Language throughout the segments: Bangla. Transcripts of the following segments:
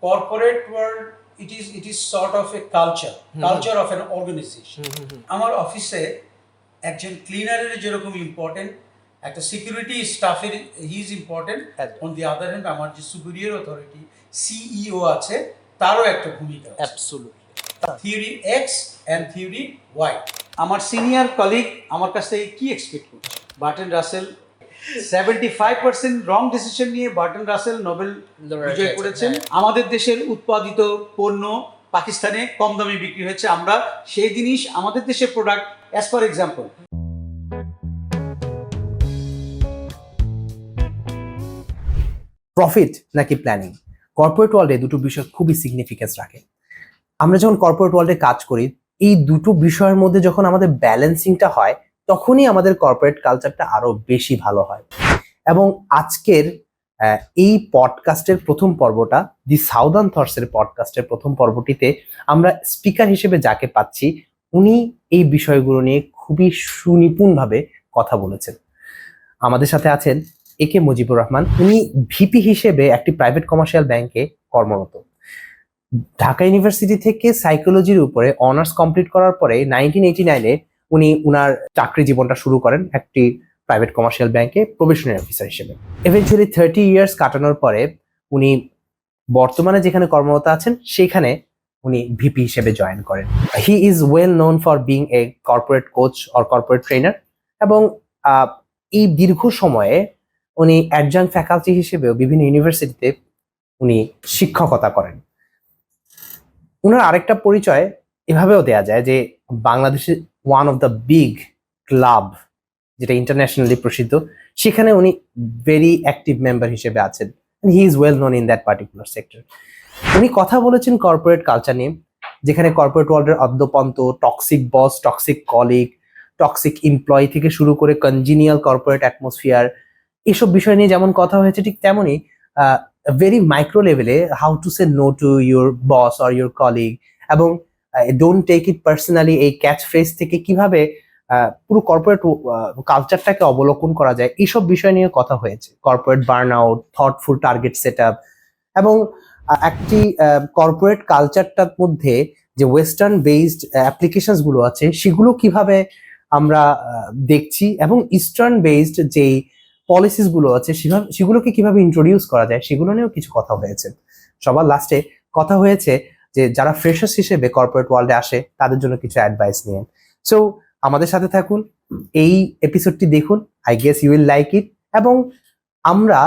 corporate world, it is sort of a culture of an organization. আমার অফিসে একজন ক্লিনারের যেরকম ইম্পর্টেন্ট, একটা সিকিউরিটি স্টাফের he is important, on the other hand আমার যে সুপিরিয়র অথরিটি সিইও আছে তারও একটা ভূমিকা আছে। Absolutely. Theory X and theory Y. আমার সিনিয়র কলিগ আমার কাছ থেকে কি এক্সপেক্ট করছে? বার্টন রাসেল 75% রং ডিসিশন নিয়ে বার্টন রাসেল নোবেল বিজয় করেছেন। আমাদের দেশের উৎপাদিত পণ্য পাকিস্তানে কম দামে বিক্রি হয়েছে, আমরা সেই জিনিস আমাদের দেশের product as for example. Profit নাকি প্ল্যানিং, কর্পোরেট ওয়ার্ল্ডে দুটো বিষয় খুবই সিগনিফিকেন্স রাখে। আমরা যখন কর্পোরেট ওয়ার্ল্ডে কাজ করি, এই দুটো বিষয়ের মধ্যে যখন আমাদের ব্যালেন্সিংটা হয়, তখনই আমাদের কর্পোরেট কালচারটা আরো বেশি ভালো হয়। এবং আজকের এই পডকাস্টের প্রথম পর্বটা, দি সাউদার্ন থটসের পডকাস্টের প্রথম পর্বটিতে আমরা স্পিকার হিসেবে যাকে পাচ্ছি, উনি এই বিষয়গুলো নিয়ে খুবই সুনিপুণভাবে কথা বলেছেন। আমাদের সাথে আছেন একে মুজিবুর রহমান। উনি ভিপি হিসেবে একটি প্রাইভেট কমার্শিয়াল ব্যাংকে কর্মরত। ঢাকা ইউনিভার্সিটি থেকে সাইকোলজির উপরে অনার্স কমপ্লিট করার পরে 1989-এ উনি উনার চাকরি জীবনটা শুরু করেন একটি প্রাইভেট কমার্শিয়াল ব্যাংকে প্রবেশনারি অফিসার হিসেবে। ইভেনচুয়ালি 30 ইয়ার্স কাটানোর পরে উনি বর্তমানে যেখানে কর্মরত আছেন সেখানে উনি ভিপি হিসেবে জয়েন করেন। He is well known for being a corporate coach or corporate trainer, এবং এই দীর্ঘ সময়ে উনি অ্যাডজাঙ্ক ফ্যাকাল্টি হিসেবেও বিভিন্ন ইউনিভার্সিটিতে উনি শিক্ষকতা করেন। উনার আরেকটা পরিচয় এভাবেও দেয়া যায় যে বাংলাদেশের one of the big club, যেটা ইন্টারন্যাশনালি প্রসিদ্ধ, সেখানে উনি ভেরি অ্যাক্টিভ মেম্বার হিসেবে আছেন। He is well known in that particular sector. উনি কথা বলেছেন কর্পোরেট কালচার নিয়ে, যেখানে কর্পোরেট ওয়ার্ল্ডের অদ্যপন্ত টক্সিক বস, টক্সিক কলিগ, টক্সিক এমপ্লয়ি থেকে শুরু করে কনজিনিয়াল কর্পোরেট অ্যাটমসফিয়ার, এসব বিষয় নিয়ে যেমন কথা হয়েছে, ঠিক তেমনই ভেরি মাইক্রো লেভেলে how to say no to your boss or your colleague, এবং ডোন্ট টেক ইট পার্সোনালি, এই ক্যাচ ফ্রেজ থেকে কিভাবে পুরো কর্পোরেট কালচারটাকে অবলোকন করা যায়, এইসব বিষয় নিয়ে কথা হয়েছে। Corporate burn out, thoughtful target set up, এবং একটি কর্পোরেট কালচারটার মধ্যে যে ওয়েস্টার্ন বেসড অ্যাপ্লিকেশনস গুলো আছে সেগুলো কিভাবে আমরা দেখছি, এবং ইস্টার্ন বেসড যে পলিসিস গুলো আছে সেগুলোকে কিভাবে ইন্ট্রোডিউস করা যায়, সেগুলো নিয়েও কিছু কথা হয়েছে। সবার লাস্টে কথা হয়েছে যে যারা ফ্রেশার্স হিসেবে কর্পোরেট ওয়ার্ল্ডে আসে তাদের জন্য কিছু অ্যাডভাইস নিয়ে। সো আমাদের সাথে থাকুন, এই এপিসোডটি দেখুন, I guess you will like it. এবং আমরা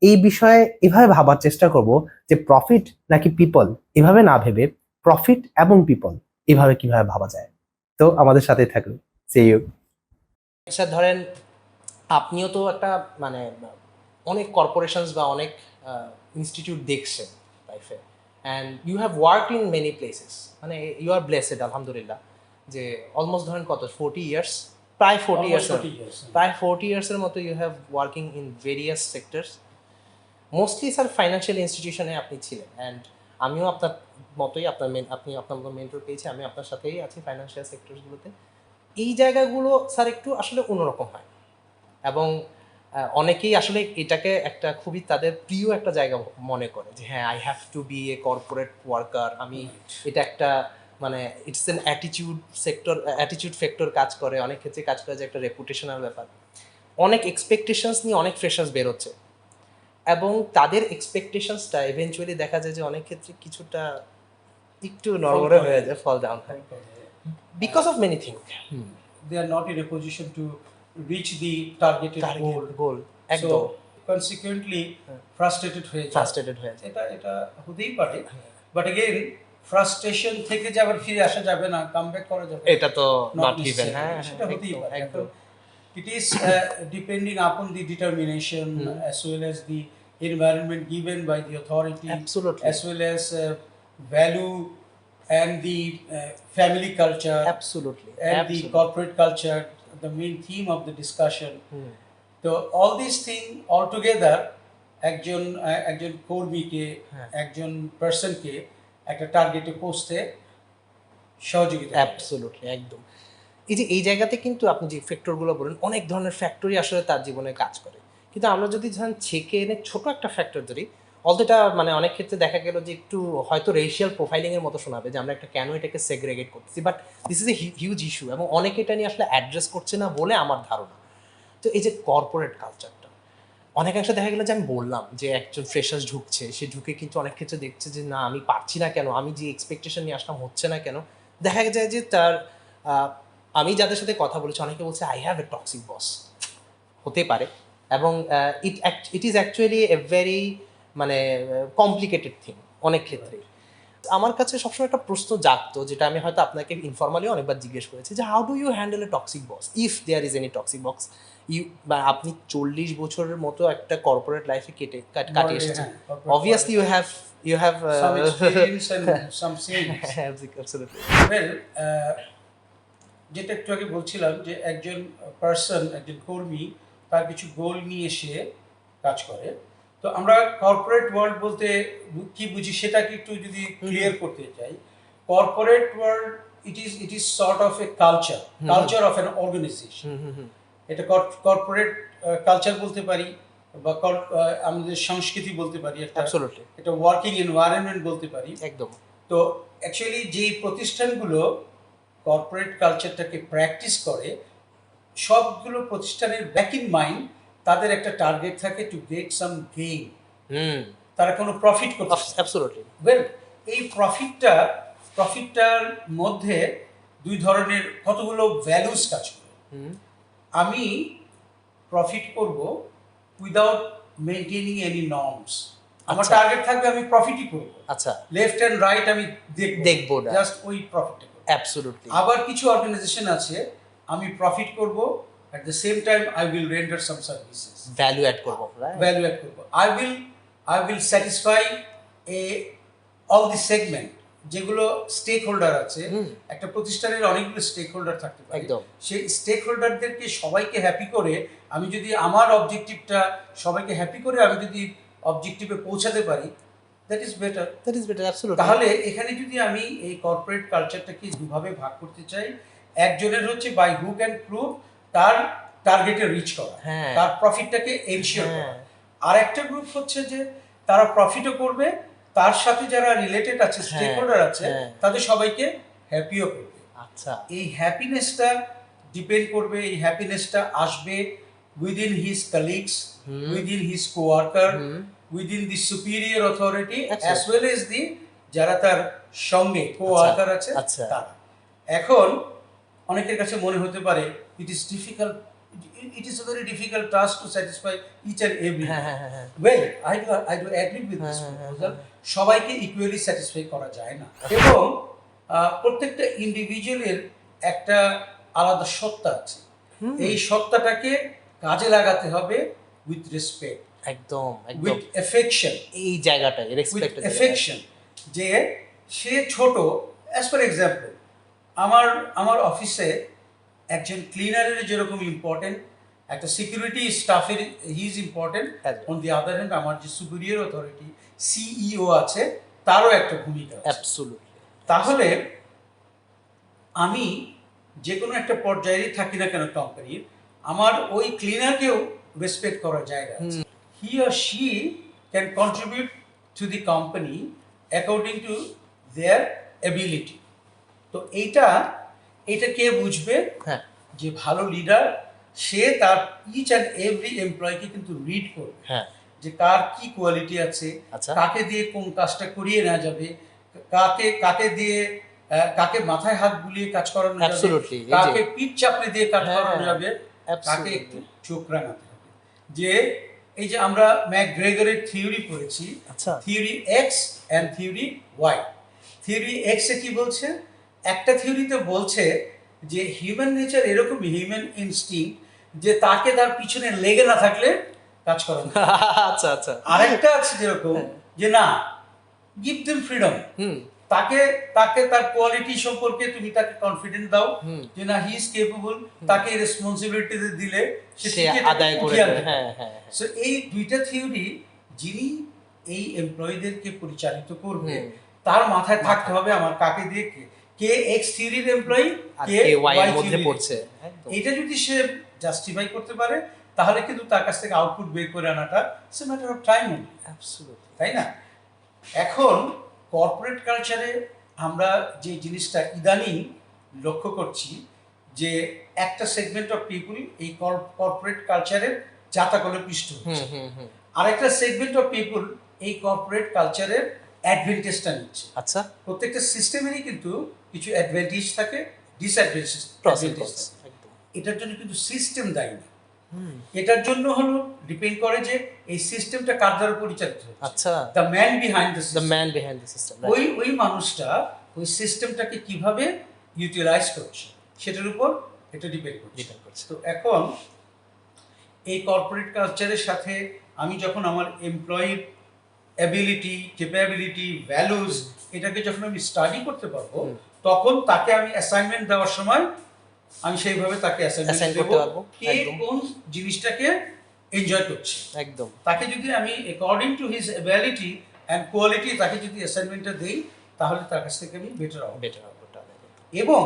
এই বিষয়ে এভাবে ভাবার চেষ্টা করব যে প্রফিট নাকি পিপল, এভাবে না ভেবে প্রফিট এবং পিপল এভাবে কিভাবে ভাবা যায়। তো আমাদের সাথে থাকুন। See you. আচ্ছা, ধরেন আপনিও তো একটা মানে অনেক কর্পোরেশনস বা অনেক ইনস্টিটিউট দেখছেন লাইফে, and you have work in many places, মানে ইউ আর ব্লেসেড আলহামদুলিল্লাহ, যে অলমোস্ট ধরেন কত 40 ইয়ার্স, প্রায় 40 ইয়ার্সের মতো you have working in various sectors. Mostly sir financial ইনস্টিটিউশনে আপনি ছিলেন, অ্যান্ড আমিও আপনার মতোই আপনি আপনার মতো মেন্টর পেয়েছি, আমি আপনার সাথেই আছি ফাইন্যান্সিয়াল সেক্টরসগুলোতে। এই জায়গাগুলো স্যার একটু আসলে অন্যরকম হয়, এবং অনেকেই আসলে এটাকে একটা খুবই তাদের প্রিয় একটা জায়গা মনে করে, যে হ্যাঁ, I have to be a corporate worker. আমি এটা একটা মানে ইটস এন অ্যাটিটিউড ফ্যাক্টর কাজ করে, অনেক ক্ষেত্রে কাজ করে, যে একটা রেপুটেশনাল ব্যাপার। অনেক এক্সপেকটেশনস নিয়ে অনেক ফ্রেশার্স বেরোচ্ছে, এবং তাদের এক্সপেকটেশনসটা ইভেনচুয়ালি দেখা যায় যে অনেক ক্ষেত্রে কিছুটা একটু নড়বড়ে হয়ে যায়, ফল ডাউন হয়, because of many things. They are not in a position to reach the targeted goal. একদম। So consequently frustrated হয়ে যায়। এটা হতেই পারে, বাট এগেইন ফ্রাস্ট্রেশন থেকে যে আবার ফিরে আসা যাবে না, কামব্যাক করা যাবে, এটা তো নট গিভেন। হ্যাঁ, সেটা হতেই পারে। It is depending upon the determination as well as the environment given by the authority. Absolutely. As well as value and the family culture. Absolutely. And the corporate culture, the main theme of the discussion. So all these things all together একজন কর্মীকে, একজন পার্সনকে একটা টার্গেটে পৌঁছতে সহযোগিতা। অ্যাবসলিউটলি, একদম। এই জায়গাতে কিন্তু আপনি যে ফ্যাক্টরগুলো বলেন, অনেক ধরনের ফ্যাক্টরই আসলে তার জীবনে কাজ করে, কিন্তু আমরা যদি ধরেন ছেঁকে এনে ছোট একটা ফ্যাক্টর ধরি, অলতো এটা মানে অনেক ক্ষেত্রে দেখা গেল যে একটু হয়তো রেশিয়াল প্রোফাইলিং এর মতো শোনাবে যে আমরা একটা কেন এটাকে সেগ্রেগেট করতেছি, but this is a huge issue এবং অনেকে এটা নিয়ে আসলে অ্যাড্রেস করছে না বলে আমার ধারণা। তো এই যে কর্পোরেট কালচারটা অনেকাংশে দেখা গেল যে আমি বললাম যে একজন ফ্রেশার্স ঢুকছে, সে ঢুকে কিন্তু অনেক ক্ষেত্রে দেখছে যে না আমি পারছি না কেন, আমি যে এক্সপেকটেশন নিয়ে আসলাম হচ্ছে না কেন। দেখা যায় যে তার আমি যাদের সাথে কথা বলেছি অনেকে বলছে আই হ্যাভ এ টক্সিক বস, হতে পারে। এবং it is actually a very মানে কমপ্লিকেটেড থিং অনেক ক্ষেত্রে। আমার কাছে সবসময় একটা প্রশ্ন জাগতো, যেটা আমি হয়তো আপনাকে ইনফর্মালি অনেকবার জিজ্ঞেস করেছি, যে how do you handle a toxic boss if there is any toxic box. বা আপনি 40 বছরের মতো একটা কর্পোরেট লাইফে কাটিয়ে এসেছেন, obviously you have some experience and some sayings. absolutely. Well, যেটা একটু আগে বলছিলাম যে একজন পার্সন, একজন কর্মী তার কিছু গোল নিয়ে সে কাজ করে। তো আমরা কর্পোরেট ওয়ার্ল্ড বলতে কি বুঝি সেটাকে একটু যদি ক্লিয়ার করতে চাই, corporate world it is sort of a culture of an organisation. এটা কর্পোরেট কালচার বলতে পারি বা আমাদের সংস্কৃতি বলতে পারি, Absolutely. এটা ওয়ার্কিং এনভায়রনমেন্ট বলতে পারি একদম। তো অ্যাকচুয়ালি যেই প্রতিষ্ঠানগুলো কর্পোরেট কালচারটাকে প্র্যাকটিস করে, সবগুলো প্রতিষ্ঠানের ব্যাক ইন মাইন্ড তাদের একটা টার্গেট থাকে টু গেট সাম গেইন, তারা কোনো প্রফিট করতে চায়। অ্যাবসলিউটলি। ওয়েল, এই প্রফিটটার মধ্যে দুই ধরনের কতগুলো ভ্যালুস কাজ করে। আমি প্রফিট করব উইদাউট মেইনটেইনিং এনি নর্মস। আমার আচ্ছা। টার্গেট থাকবে আমি প্রফিটই করব, আচ্ছা, লেফট এন্ড রাইট আমি দেখবো না। জাস্ট ওই প্রফিটটা করব। অ্যাবসলিউটলি। আবার কিছু অর্গানাইজেশন আছে, আমি প্রফিট করব, at the same time I will render some services, value add করবো, রাইট? value add করব। I will satisfy all the segment যেগুলো স্টেক হোল্ডার আছে। একটা প্রতিষ্ঠানের অনেকগুলো স্টেক হোল্ডার থাকতে পারে, একদম। সেই স্টেক হোল্ডারদেরকে সবাইকে হ্যাপি করে আমি যদি আমার অবজেক্টিভটা সবাইকে হ্যাপি করে আমি যদি অবজেক্টিভে পৌঁছাতে পারি, দ্যাট ইজ বেটার। অ্যাবসলিউটলি। তাহলে এখানে যদি আমি এই কর্পোরেট কালচারটাকে দুভাবে ভাগ করতে চাই, একজনের হচ্ছে বাই হুক অ্যান্ড ক্রুক তার টার্গেটে রিচ করা, হ্যাঁ। তার প্রফিটটাকে এনশিওর করা। হ্যাঁ। আর একটা গ্রুপ হচ্ছে যে তারা প্রফিটও করবে, তার সাথে যারা রিলেটেড আছে, স্টেক হোল্ডার আছে, হ্যাঁ। তাদের সবাইকে হ্যাপিও করবে। আচ্ছা। এই হ্যাপিনেসটা ডিপেন্ড করবে, এই হ্যাপিনেসটা আসবে within his colleagues, within his co-worker, within the superior authority, as well as the যারা তার সঙ্গে কোয়ার্কার আছে আচ্ছা। তারা। এখন অনেকের কাছে মনে হতে পারে it is a very difficult task to satisfy each and every. Well, I do agree with this proposal. সবাইকে ইকুয়ালি স্যাটিসফাই করা যায় না, এবং প্রত্যেকটা ইন্ডিভিজুয়ালের একটা আলাদা সত্তা আছে। এই সত্তাটাকে কাজে লাগাতে হবে উইথ রেসপেক্ট, একদম উইথ এফেকশন। এই জায়গাটায় রেসপেক্ট, এফেকশন যে সে ছোট, অ্যাজ ফর এক্সাম্পল আমার অফিসে একজন ক্লিনারের যেরকম ইম্পর্টেন্ট, একটা সিকিউরিটি স্টাফের he is important, on the other hand আমার যে সুপিরিয়র অথরিটি সিইও আছে তারও একটা ভূমিকা আছে। অ্যাবসলিউটলি। তাহলে আমি যে কোনো একটা পর্যায়ে থাকি না কেন কোম্পানির, আমার ওই ক্লিনারকেও রেসপেক্ট করার জায়গা আছে। হি or she can contribute to the company according to their ability. তো এইটা কে বুঝবে? হ্যাঁ। যে ভালো লিডার, সে তার ইচ অ্যান্ড এভরি এমপ্লয়কে কিন্তু রিড করবে, হ্যাঁ, যে কার কি কোয়ালিটি আছে, আচ্ছা। কাকে দিয়ে কোন কাজটা করিয়ে নেওয়া যাবে, কাকে দিয়ে কাকে মাথায় হাত বুলিয়ে কাজ করানো যাবে, Absolutely, এই যে- কাকে পিঠ চাপড়ে দিয়ে কাজ হ্যাঁ, করানো যাবে, তাকে absolutely. একটু চোখ রাঙাতে হবে। যে এই যে আমরা ম্যাকগ্রেগরের থিওরি পড়েছি, আচ্ছা। Theory X and theory Y. Theory X এ কি বলছে? একটা থিওরিতে বলছে যে হিউম্যান নেচার এরকম, হিউম্যান ইনস্টিংক্ট, যে তাকে তার পিছনে লেগে না থাকলে কাজ করানো। আচ্ছা আচ্ছা। আরেকটা আছে যেরকম যে না, গিভ দেম ফ্রিডম, তাকে তার কোয়ালিটি সম্পর্কে তুমি তাকে কনফিডেন্স দাও যে না হি ইজ কেপেবল, তাকে রেসপন্সিবিলিটি দিলে সে আদায় করে দেবে। হ্যাঁ হ্যাঁ। সো এই দুইটা থিওরি যিনি এই এমপ্লয়ীদেরকে পরিচালিত করবে তার মাথায় থাকতে হবে আমার কাকে দিয়ে কে এক্স থিওরির এমপ্লয়ি, কে ওয়াই ওয়াই এর মধ্যে থিওরির। পড়ছে। এটা যদি সে জাস্টিফাই করতে পারে, তাহলে কিন্তু তার কাছ থেকে আউটপুট বের করে আনাটা it's a matter of time. Absolutely. তাই না? এখন কর্পোরেট কালচারে আমরা যে জিনিসটা ইদানিং লক্ষ্য করছি যে একটা সেগমেন্ট অফ পিপুল এই কর্পোরেট কালচারের জাতাকলে পিষ্ট হচ্ছে, আরেকটা সেগমেন্ট অফ পিপুল এই কর্পোরেট কালচারের অ্যাডভান্টেজটা নিচ্ছে। আচ্ছা, প্রত্যেকটা সিস্টেমেরই কিন্তু কিছু অ্যাডভান্টেজ থাকে, ডিসঅ্যাডভান্টেজ থাকে। এটার জন্য কিন্তু সিস্টেম দায়ী না, এটার জন্য হলো ডিপেন্ড করে যে এই সিস্টেমটা কার দ্বারা পরিচালিত হচ্ছে। আচ্ছা, the man behind the man behind the system, ওই মানুষটা ওই সিস্টেমটাকে কিভাবে ইউটিলাইজ করছে সেটার উপর এটা ডিপেন্ড করছে। তো এখন এই কর্পোরেট কালচারের সাথে আমি যখন আমার এমপ্লয়ির অ্যাবিলিটি, ক্যাপাবিলিটি, ভ্যালুজ এটাকে যখন আমি স্টাডি করতে পারবো, তখন তাকে আমি অ্যাসাইনমেন্ট দেওয়ার সময় আমি সেইভাবে তাকে অ্যাসাইনমেন্ট দেবো কে কোন জিনিসটাকে এনজয় করছে। একদম, তাকে যদি আমি according to his ability and quality তাকে যদি অ্যাসাইনমেন্টটা দেই, তাহলে তার কাছ থেকে আমি বেটার হব। এবং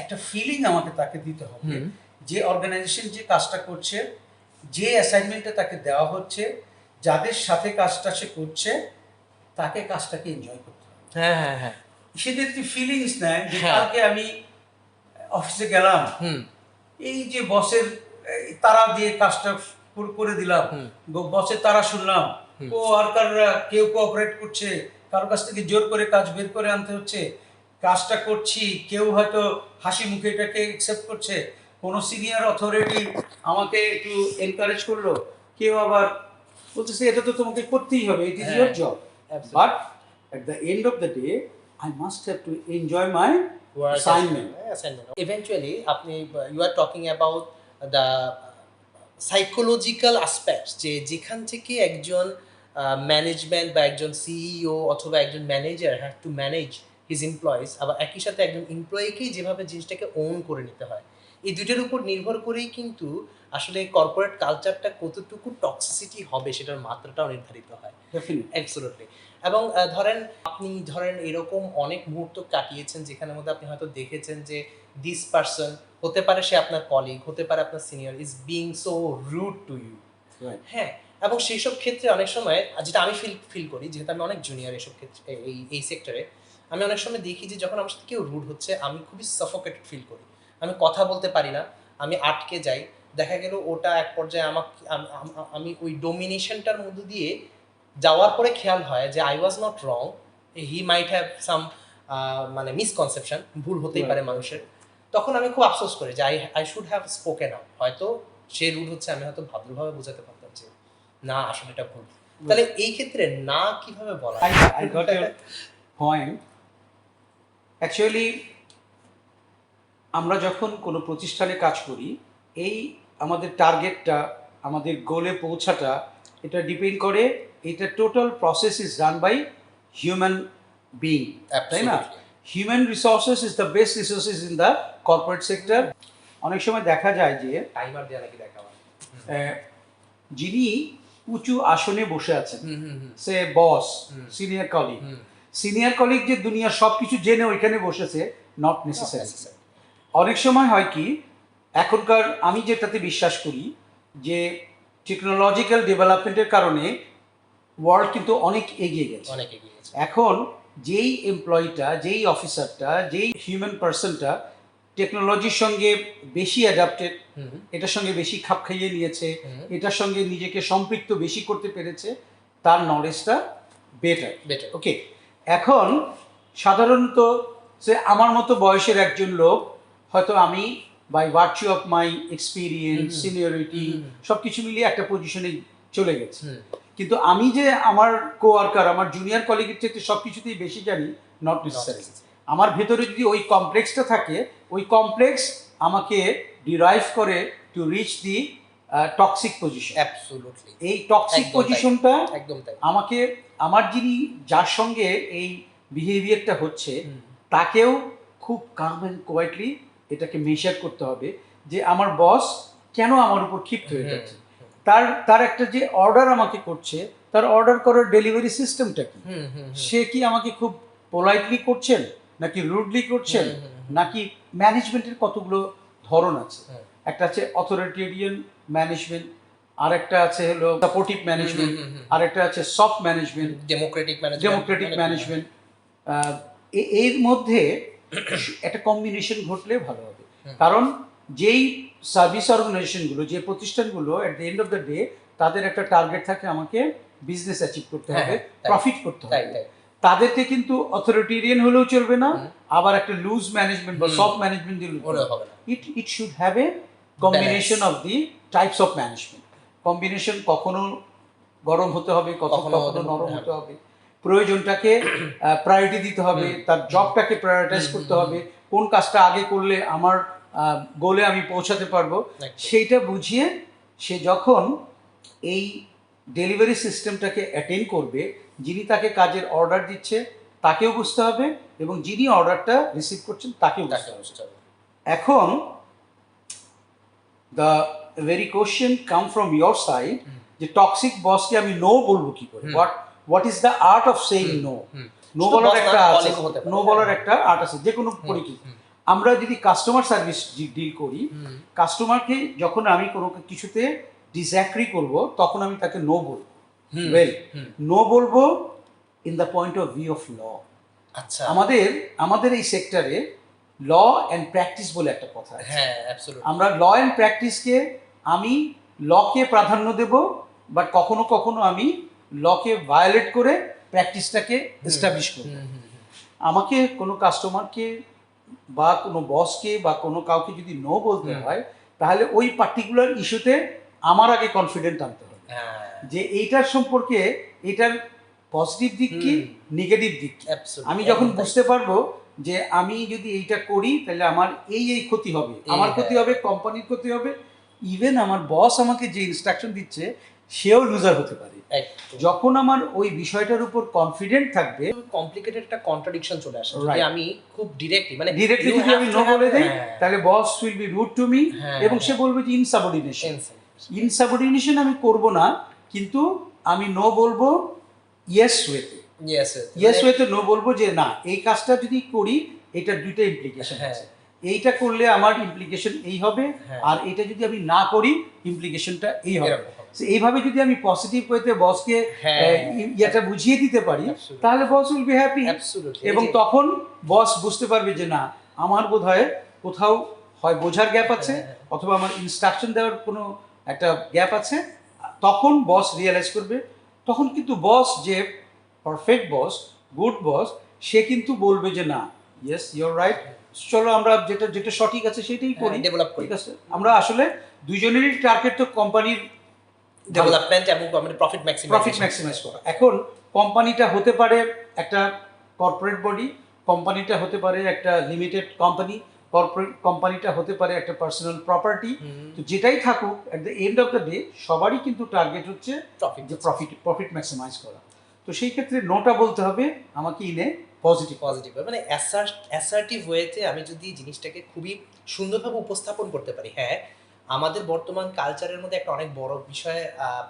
একটা ফিলিং আমাকে তাকে দিতে হবে যে অর্গানাইজেশন যে কাজটা করছে, যে অ্যাসাইনমেন্টটা তাকে দেওয়া হচ্ছে, যাদের সাথে কাজটা সে করছে, তাকে কাজটাকে এনজয় করতে হবে। হ্যাঁ, সে যদি ফিলিংস নেয় যে কালকে আমি অফিসে গেলাম, এই যে বসের তারা দিয়ে কাজটা করে দিলাম, বসের তারা শুনলাম, ওয়ার্কাররা কেউ কোঅপারেট করছে, কারোর কাছ থেকে জোর করে কাজ বের করে আনতে হচ্ছে, কাজটা করছি, কেউ হয়তো হাসি মুখে এটাকে অ্যাকসেপ্ট করছে, কোনো সিনিয়র অথরিটি আমাকে একটু এনকারেজ করলো, কেউ আবার বলতেছে এটা তো তোমাকে করতেই হবে, it is your job, but at the end of the day I must have to enjoy my assignment. Eventually you are talking about the psychological aspects, যে যেখান থেকে একজন ম্যানেজমেন্ট বা একজন সিইও অথবা একজন manager have to manage his employees, আবার একই সাথে একজন এমপ্লয়িকেই যেভাবে জিনিসটাকে ওন করে নিতে হয়, এই দুইটার উপর নির্ভর করেই কিন্তু আসলে কর্পোরেট কালচারটা কতটুকু টক্সিসিটি হবে সেটার মাত্রাটাও নির্ধারিত হয়। অ্যাবসলিউটলি। এবং ধরেন এরকম অনেক মুহূর্ত কাটিয়েছেন যেখানের মধ্যে আপনি হয়তো দেখেছেন যে দিস পারসন, হতে পারে সে আপনার কলিগ, হতে পারে আপনার senior, is being so rude to you. হ্যাঁ, এবং সেই সব ক্ষেত্রে অনেক সময় যেটা আমি ফিল করি, যেহেতু আমি অনেক জুনিয়র এসব ক্ষেত্রে এই সেক্টরে, আমি অনেক সময় দেখি যে যখন আমার সাথে কেউ রুড হচ্ছে আমি খুবই সাফোকেটেড ফিল করি, আমি কথা বলতে পারি না, আমি আটকে যাই। দেখা গেল ওটা এক পর্যায়ে আমি ওই ডোমিনেশনটার মধ্য দিয়ে যাওয়ার পরে খেয়াল হয় যে I was not wrong, he might have some মানে মিসকনসেপশন, ভুল হতেই পারে মানুষের। তখন আমি খুব আফসোস করি যে I should have spoken out. হয়তো সে রুড হচ্ছে, আমি হয়তো ভদ্রভাবে বোঝাতে পারতাম যে না আসলে এটা ভুল। তাহলে এই ক্ষেত্রে না কিভাবে বলা? I got your point. Actually আমরা যখন কোনো প্রতিষ্ঠানে কাজ করি, এই আমাদের টার্গেটটা, আমাদের গোলে পৌঁছাটা, এটা ডিপেন্ড করে, এটা total process is run by human being, তাই না? Human resources is the best resources in the corporate sector. অনেক সময় দেখা যায় যে টাইমার দেওয়া নাকি দেখা যিনি উঁচু আসনে বসে আছেন, সে বস, সিনিয়র কলিগ যে দুনিয়ার সব কিছু জেনে ওইখানে বসেছে, নট নেসেসারি। অনেক সময় হয় কি, এখনকার আমি যেটাতে বিশ্বাস করি যে টেকনোলজিক্যাল ডেভেলপমেন্টের কারণে ওয়ার্ল্ড কিন্তু অনেক এগিয়ে গেছে। এখন যেই এমপ্লয়িটা, যেই অফিসারটা, যেই হিউম্যান পার্সনটা টেকনোলজির সঙ্গে বেশি অ্যাডাপ্টেড, এটার সঙ্গে বেশি খাপ খাইয়ে নিয়েছে, এটার সঙ্গে নিজেকে সম্পৃক্ত বেশি করতে পেরেছে, তার নলেজটা বেটার। ওকে, এখন সাধারণত সে আমার মতো বয়সের একজন লোক, হয়তো আমি by virtue of my experience, seniority সব কিছু মিলিয়ে একটা পজিশনে চলে গেছে, কিন্তু আমি যে আমার কোয়ার্কার, আমার জুনিয়র কলিগের থেকে সব কিছুতেই বেশি জানি, নট নেসেসারি। আমার ভেতরে যদি ওই কমপ্লেক্সটা থাকে, ওই কমপ্লেক্স আমাকে ডিরাইভ করে to reach the toxic position. Absolutely. এই টক্সিক পজিশনটা একদম তাই, আমাকে আমার যিনি যার সঙ্গে এই বিহেভিয়ারটা হচ্ছে তাকেও খুব কাম অ্যান্ড কোয়াইটলি এটাকে মেজার করতে হবে যে আমার বস কেন আমার উপর ক্ষিপ্ত হয়ে যাচ্ছে, তার একটা যে অর্ডার আমাকে করছে, তার অর্ডার করার ডেলিভারি সিস্টেমটা কি, সে কি আমাকে খুব পোলাইটলি করছেন নাকি রুডলি করছেন, নাকি ম্যানেজমেন্টের কতগুলো ধরন আছে। একটা আছে অথরিটেরিয়ান ম্যানেজমেন্ট, আরেকটা আছে হলো সাপোর্টিভ ম্যানেজমেন্ট, আরেকটা আছে সফট ম্যানেজমেন্ট, ডেমোক্রেটিক ম্যানেজমেন্ট। এর মধ্যে একটা কম্বিনেশন ঘটলে ভালো হবে, কারণ যেই সার্ভিস অর্গানাইজেশনগুলো, যে প্রতিষ্ঠানগুলো at the end of the day তাদের একটা টার্গেট থাকে, আমাকে বিজনেস অ্যাচিভ করতে হবে, প্রফিট করতে হবে, তাদেরকে কিন্তু অথরিটেরিয়ান হলেও চলবে না, আবার একটা লুজ ম্যানেজমেন্ট বা সফট ম্যানেজমেন্ট দিলেও হবে না। It should have a combination of the types of management. Combination কখনো গরম হতে হবে, কখনো নরম হতে হবে, প্রয়োজনটাকে প্রায়োরিটি দিতে হবে, তার জবটাকে প্রায়োরিটাইজ করতে হবে, কোন কাজটা আগে করলে আমার গোলে আমি পৌঁছাতে পারবো, সেইটা বুঝিয়ে সে যখন এই ডেলিভারি সিস্টেমটাকে অ্যাটেন্ড করবে, যিনি তাকে কাজের অর্ডার দিচ্ছে তাকেও বুঝতে হবে, এবং যিনি অর্ডারটা রিসিভ করছেন তাকেও বুঝতে হবে। এখন the very question come from your side, যে টক্সিক বসকে আমি নো বলবো কি করে, what is the art of saying no. No বলার একটা আছে, নো বলার একটা আর্ট আছে যে কোনো পরিস্থিতি। আমরা যদি কাস্টমার সার্ভিস ডিল করি, কাস্টমারকে যখন আমি কোনো কিছুতে ডিসঅ্যাগ্রি করব, তখন আমি তাকে নো বলবো। নো বলবো in the point of view of law. আচ্ছা, আমাদের এই সেক্টরে ল অ্যান্ড প্র্যাকটিস বলে একটা কথা আছে। হ্যাঁ, অ্যাবসলিউটলি। আমরা ল অ্যান্ড প্র্যাকটিসকে, আমি লকে প্রাধান্য দেব, বাট কখনো কখনো আমি লকে ভায়োলেট করে প্র্যাকটিসটাকে এস্টাবলিশ করব। আমাকে কোনো কাস্টমারকে বা কোনো বসকে বা কোনো কাউকে যদি নো বলতে হয়, তাহলে ওই পার্টিকুলার ইস্যুতে আমার আগে কনফিডেন্ট আনতে হবে যে এইটার সম্পর্কে, এটার পজিটিভ দিক কি, নেগেটিভ দিক কি। আমি যখন বুঝতে পারবো যে আমি যদি এইটা করি তাহলে আমার এই ক্ষতি হবে, আমার ক্ষতি হবে, কোম্পানির ক্ষতি হবে, ইভেন আমার বস আমাকে যে ইনস্ট্রাকশন দিচ্ছে সেও লুজার হতে পারে। যখন আমার ওই বিষয়টার উপর কনফিডেন্ট থাকবে, কমপ্লিকেটেড একটা কন্ট্রাডিকশন চলে আসে যদি আমি খুব ডিরেক্টলি যদি আমি নো বলে দেই, তাহলে boss will be rude to me, এবং সে বলবে যে ইনসাবঅর্ডিনেশন আমি করব না, কিন্তু আমি নো বলবো ইয়েস ওয়েতে নো বলবো, যে না এই কাজটা যদি করি এটার দুইটা ইমপ্লিকেশন আছে, এইটা করলে আমার ইমপ্লিকেশন এই হবে, আর এটা যদি আমি না করি ইমপ্লিকেশনটা এই হবে। এইভাবে যদি আমি পজিটিভ ওয়েতে বসকে এটা বুঝিয়ে দিতে পারি, তাহলে বস উইল বি হ্যাপি, এবং তখন বস বুঝতে পারবে যে না, আমার বোধহয় কোথাও হয় বোঝার গ্যাপ আছে, অথবা আমার ইনস্ট্রাকশন দেওয়ার কোনো একটা গ্যাপ আছে। তখন বস রিয়েলাইজ করবে, তখন কিন্তু বস যে পারফেক্ট বস, গুড বস, সে কিন্তু বলবে যে না, ইয়েস ইউর রাইট, চলো আমরা যেটা সঠিক আছে সেটাই করি, ডেভেলপ করি। ঠিক আছে, আমরা আসলে দুইজনেরই টার্গেট তো কোম্পানির ডেভেলপমেন্ট এবং প্রফিট ম্যাক্সিমাইজ করা। এখন কোম্পানিটা হতে পারে একটা কর্পোরেট বডি, কোম্পানিটা হতে পারে একটা লিমিটেড কোম্পানি, কোম্পানিটা হতে পারে একটা পার্সোনাল প্রপার্টি, তো যেটাই থাকুক, at the end of the day সবারই কিন্তু টার্গেট হচ্ছে প্রফিট ম্যাক্সিমাইজ করা। তো সেই ক্ষেত্রে নোটা বলতে হবে আমাকে ইনে পজিটিভ মানে অ্যাসার্টিভ ওয়েতে আমি যদি জিনিসটাকে খুবই সুন্দরভাবে উপস্থাপন করতে পারি। হ্যাঁ, আমাদের বর্তমান কালচারের মধ্যে একটা অনেক বড় বিষয়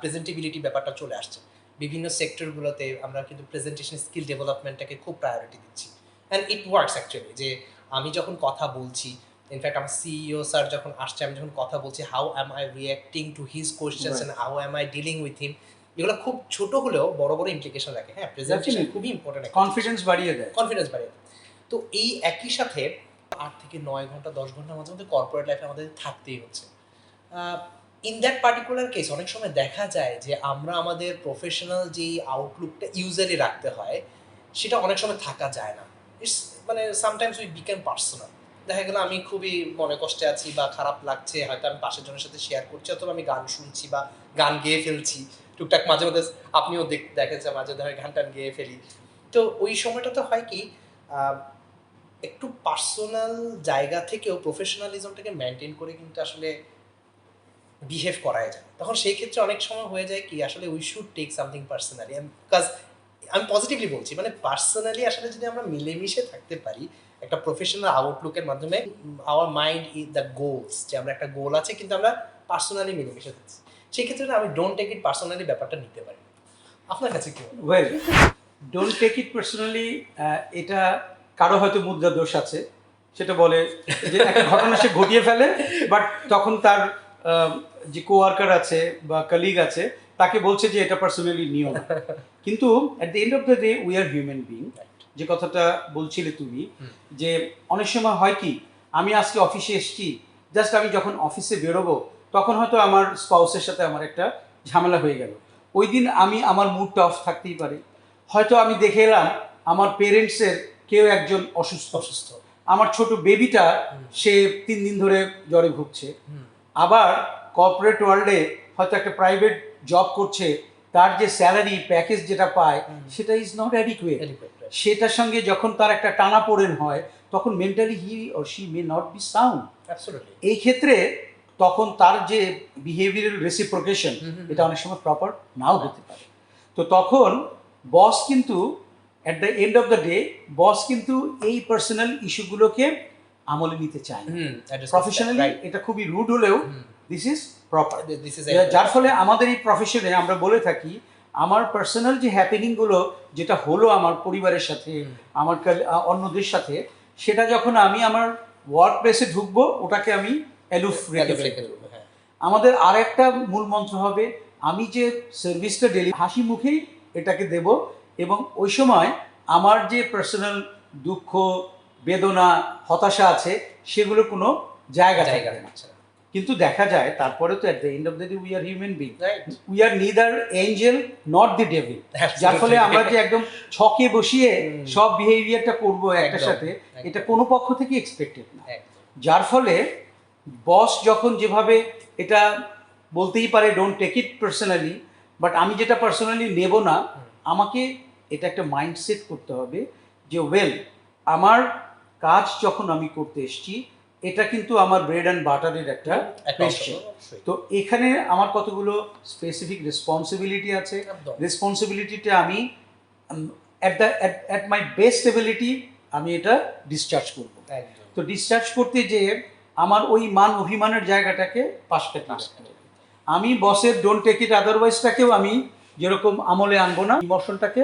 প্রেজেন্টেবিলিটি ব্যাপারটা চলে আসছে। বিভিন্ন সেক্টরগুলোতে আমরা কিন্তু প্রেজেন্টেশন স্কিল ডেভেলপমেন্টটাকে খুব প্রায়োরিটি দিচ্ছি, অ্যান্ড ইট ওয়ার্কস অ্যাকচুয়ালি। যে আমি যখন কথা বলছি, ইনফ্যাক্ট আমার সিইও স্যার যখন আসছে, আমি যখন কথা বলছি, how am I reacting to his questions and how am I dealing with him, এগুলো খুব ছোট হলেও বড় বড় ইমপ্লিকেশন রাখে। হ্যাঁ, প্রেজেন্টেশন খুবই ইম্পর্টেন্ট, কনফিডেন্স বাড়িয়ে দেয়। তো এই একই সাথে 8 থেকে 9 ঘন্টা 10 ঘন্টার মাঝে মধ্যে কর্পোরেট লাইফে আমাদের থাকতেই হচ্ছে। ইন দ্যাট পার্টিকুলার কেস অনেক সময় দেখা যায় যে আমরা আমাদের প্রফেশনাল যেই আউটলুকটা ইউজুয়ালি রাখতে হয়, সেটা অনেক সময় থাকা যায় না। ইটস মানে সামটাইমস উই বিকেম পার্সোনাল। দেখা গেলো আমি খুবই মনে কষ্টে আছি বা খারাপ লাগছে, হয়তো আমি পাশের জনের সাথে শেয়ার করছি, অথবা আমি গান শুনছি বা গান গেয়ে ফেলছি টুকটাক, মাঝে মধ্যে আপনিও দেখেছেন মাঝে ধরে গান টান গেয়ে ফেলি। তো ওই সময়টাতে হয় কি, একটু পার্সোনাল জায়গা থেকেও প্রফেশনালিজমটাকে মেনটেন করে কিন্তু আসলে বিহেভ করাই যায়। তখন সেই ক্ষেত্রে অনেক সময় হয়ে যায় কি, আসলে we should take something personally, because আমি পজিটিভলি বলছি, মানে পার্সোনালি আসলে যদি আমরা মিলেমিশে থাকতে পারি একটা প্রফেশনাল আউটলুকের মাধ্যমে, our mind is the goals, যে আমরা একটা গোল আছে কিন্তু আমরা পার্সোনালি মিলেমিশে থাকছি, সেই ক্ষেত্রে আমি ডোন্ট টেক ইট পার্সোনালি ব্যাপারটা নিতে পারি। আপনার কাছে কি? Well, don't take it personally, এটা কারো হয়তো মুদ্রা দোষ আছে, সেটা বলে যে একটা ঘটনা সে ঘটিয়ে ফেলে, বাট তখন তার যে কোয়ার্কার আছে বা কলিগ আছে তাকে বলছে যে এটা পার্সোনালি নিও না। কিন্তু at the end of the day we are human being. যে কথাটা বলছিলে তুমি, যে অনেক সময় হয় কি, আমি আজকে অফিসে এসেছি, জাস্ট আমি যখন অফিসে বেরোবো তখন হয়তো আমার স্পাউসের সাথে আমার একটা ঝামেলা হয়ে গেল। ওই দিন আমি আমার মুডটা অফ থাকতেই পারে। হয়তো আমি দেখে এলাম আমার পেরেন্টসের কেউ একজন অসুস্থ, আমার ছোট বেবিটা সে 3 দিন ধরে জ্বরে ভুগছে। আবার কর্পোরেট ওয়ার্ল্ডে হয়তো একটা প্রাইভেট জব করছে, তার যে স্যালারি প্যাকেজ যেটা পায় সেটা ইজ নট অ্যাডিকুয়েট। সেটার সঙ্গে যখন তার একটা টানাপোড়েন হয় তখন mentally he or she may not be sound. এই ক্ষেত্রে তখন তার যে বিহেভিয়ারাল রেসিপ্রোকেশন এটা অনেক সময় প্রপার নাও হতে পারে। তো তখন বস কিন্তু at the end of the day boss কিন্তু এই পার্সোনাল ইস্যুগুলোকে আমলে নিতে চায় না। প্রফেশনালি এটা খুবই রুড হলেও দিস ইজ প্রপার। যার ফলে আমাদের এই প্রফেশনে আমরা বলে থাকি আমার পার্সোনাল যে হ্যাপেনিংগুলো যেটা হলো আমার পরিবারের সাথে, আমার অন্যদের সাথে, সেটা যখন আমি আমার ওয়ার্ক প্লেসে ঢুকবো ওটাকে আমি অ্যালুফ রেখে দেবো। আমাদের আর একটা মূল মন্ত্র হবে আমি যে সার্ভিসটা হাসি মুখেই এটাকে দেব, এবং ওই সময় আমার যে পার্সোনাল দুঃখ, বেদনা, হতাশা আছে সেগুলো কোনো জায়গা থাকবে না। কিন্তু দেখা যায় তারপরে তো at the end of the day we are human being, we are neither Angel not the devil. যার ফলে আমরা যে একদম ছকে বসিয়ে সব বিহেভিয়ারটা করবো একটার সাথে, এটা কোনো পক্ষ থেকে এক্সপেক্টেড না। যার ফলে বস যখন যেভাবে এটা বলতেই পারে don't take it personally, but আমি যেটা পার্সোনালি নেব না, আমাকে এটা একটা মাইন্ডসেট করতে হবে যে ওয়েল আমার কাজ যখন আমি করতে এসেছি এটা কিন্তু আমার ব্রেড অ্যান্ড বাটারের একটা পেশন। তো এখানে আমার কতগুলো স্পেসিফিক রেসপন্সিবিলিটি আছে। রেসপন্সিবিলিটিটা আমি অ্যাট মাই বেস্ট এবিলিটি আমি এটা ডিসচার্জ করব। তো ডিসচার্জ করতে যেয়ে আমার ওই মান অভিমানের জায়গাটাকে পাশ পেতে হবে। আমি বসের ডোন্ট টেক ইট আদারওয়াইজটাকেও আমি যেরকম আমলে আনবো না, ইমোশনটাকে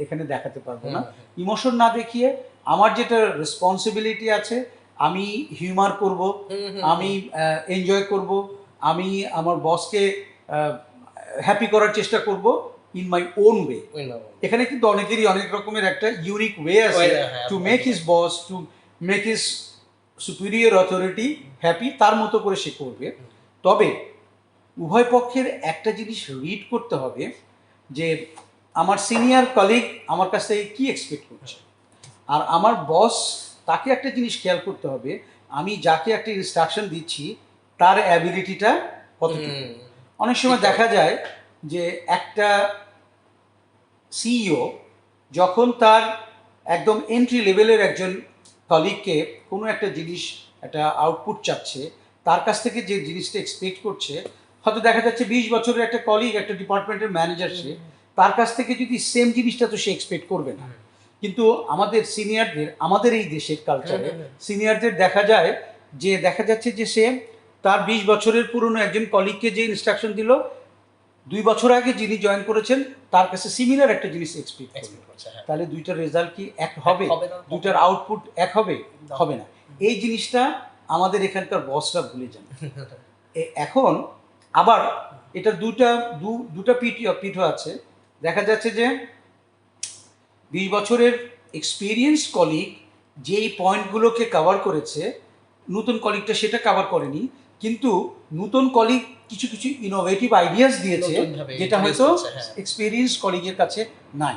এখানে দেখাতে পারবো না। ইমোশন না দেখিয়ে আমার যেটা রেসপন্সিবিলিটি আছে আমি হিউমার করব, আমি এনজয় করব, আমি আমার বসকে হ্যাপি করার চেষ্টা করব ইন মাই ওন ওয়ে। এখানে কিন্তু অনেকেরই অনেক রকমের একটা ইউনিক ওয়ে আছে to make his boss, to make his superior authority happy, তার মতো করে সে করবে। তবে উভয় পক্ষের একটা জিনিস রিড করতে হবে যে আমার সিনিয়র কলিগ আমার কাছ থেকে কী এক্সপেক্ট করছে, আর আমার বস তাকে একটা জিনিস খেয়াল করতে হবে আমি যাকে একটা ইনস্ট্রাকশন দিচ্ছি তার অ্যাবিলিটিটা কতটুকু। অনেক সময় দেখা যায় যে একটা সিইও যখন তার একদম এন্ট্রি লেভেলের একজন কলিগকে কোনো একটা জিনিস একটা আউটপুট চাচ্ছে, তার কাছ থেকে যে জিনিসটা এক্সপেক্ট করছে, হয়তো দেখা যাচ্ছে 20 বছরের একটা কলিগ, একটা ডিপার্টমেন্টের ম্যানেজার, সে তার কাছ থেকে যদি সেম জিনিসটা তো সে এক্সপেক্ট করবে না। কিন্তু আমাদের সিনিয়রদের, আমাদের এই দেশের কালচারে সিনিয়রদের দেখা যাচ্ছে যে সে তার 20 বছরের পুরনো একজন কলিগকে যে ইনস্ট্রাকশন দিল, 2 বছর আগে যিনি জয়েন করেছেন তার কাছে সিমিলার একটা জিনিস এক্সপেক্ট করছে। তাহলে দুইটার রেজাল্ট কি এক হবে? দুইটার আউটপুট এক হবে? হবে না। এই জিনিসটা আমাদের এখানকার বসরা ভুলে যান। এখন আবার এটা দুটা পিঠও আছে। দেখা যাচ্ছে যে 20 বছরের এক্সপিরিয়েন্স কলিগ যেই পয়েন্টগুলোকে কভার করেছে, নতুন কলিগটা সেটা কভার করেনি, কিন্তু নতুন কলিগ কিছু কিছু ইনোভেটিভ আইডিয়াস দিয়েছে যেটা হয়তো এক্সপিরিয়েন্স কলিগের কাছে নাই।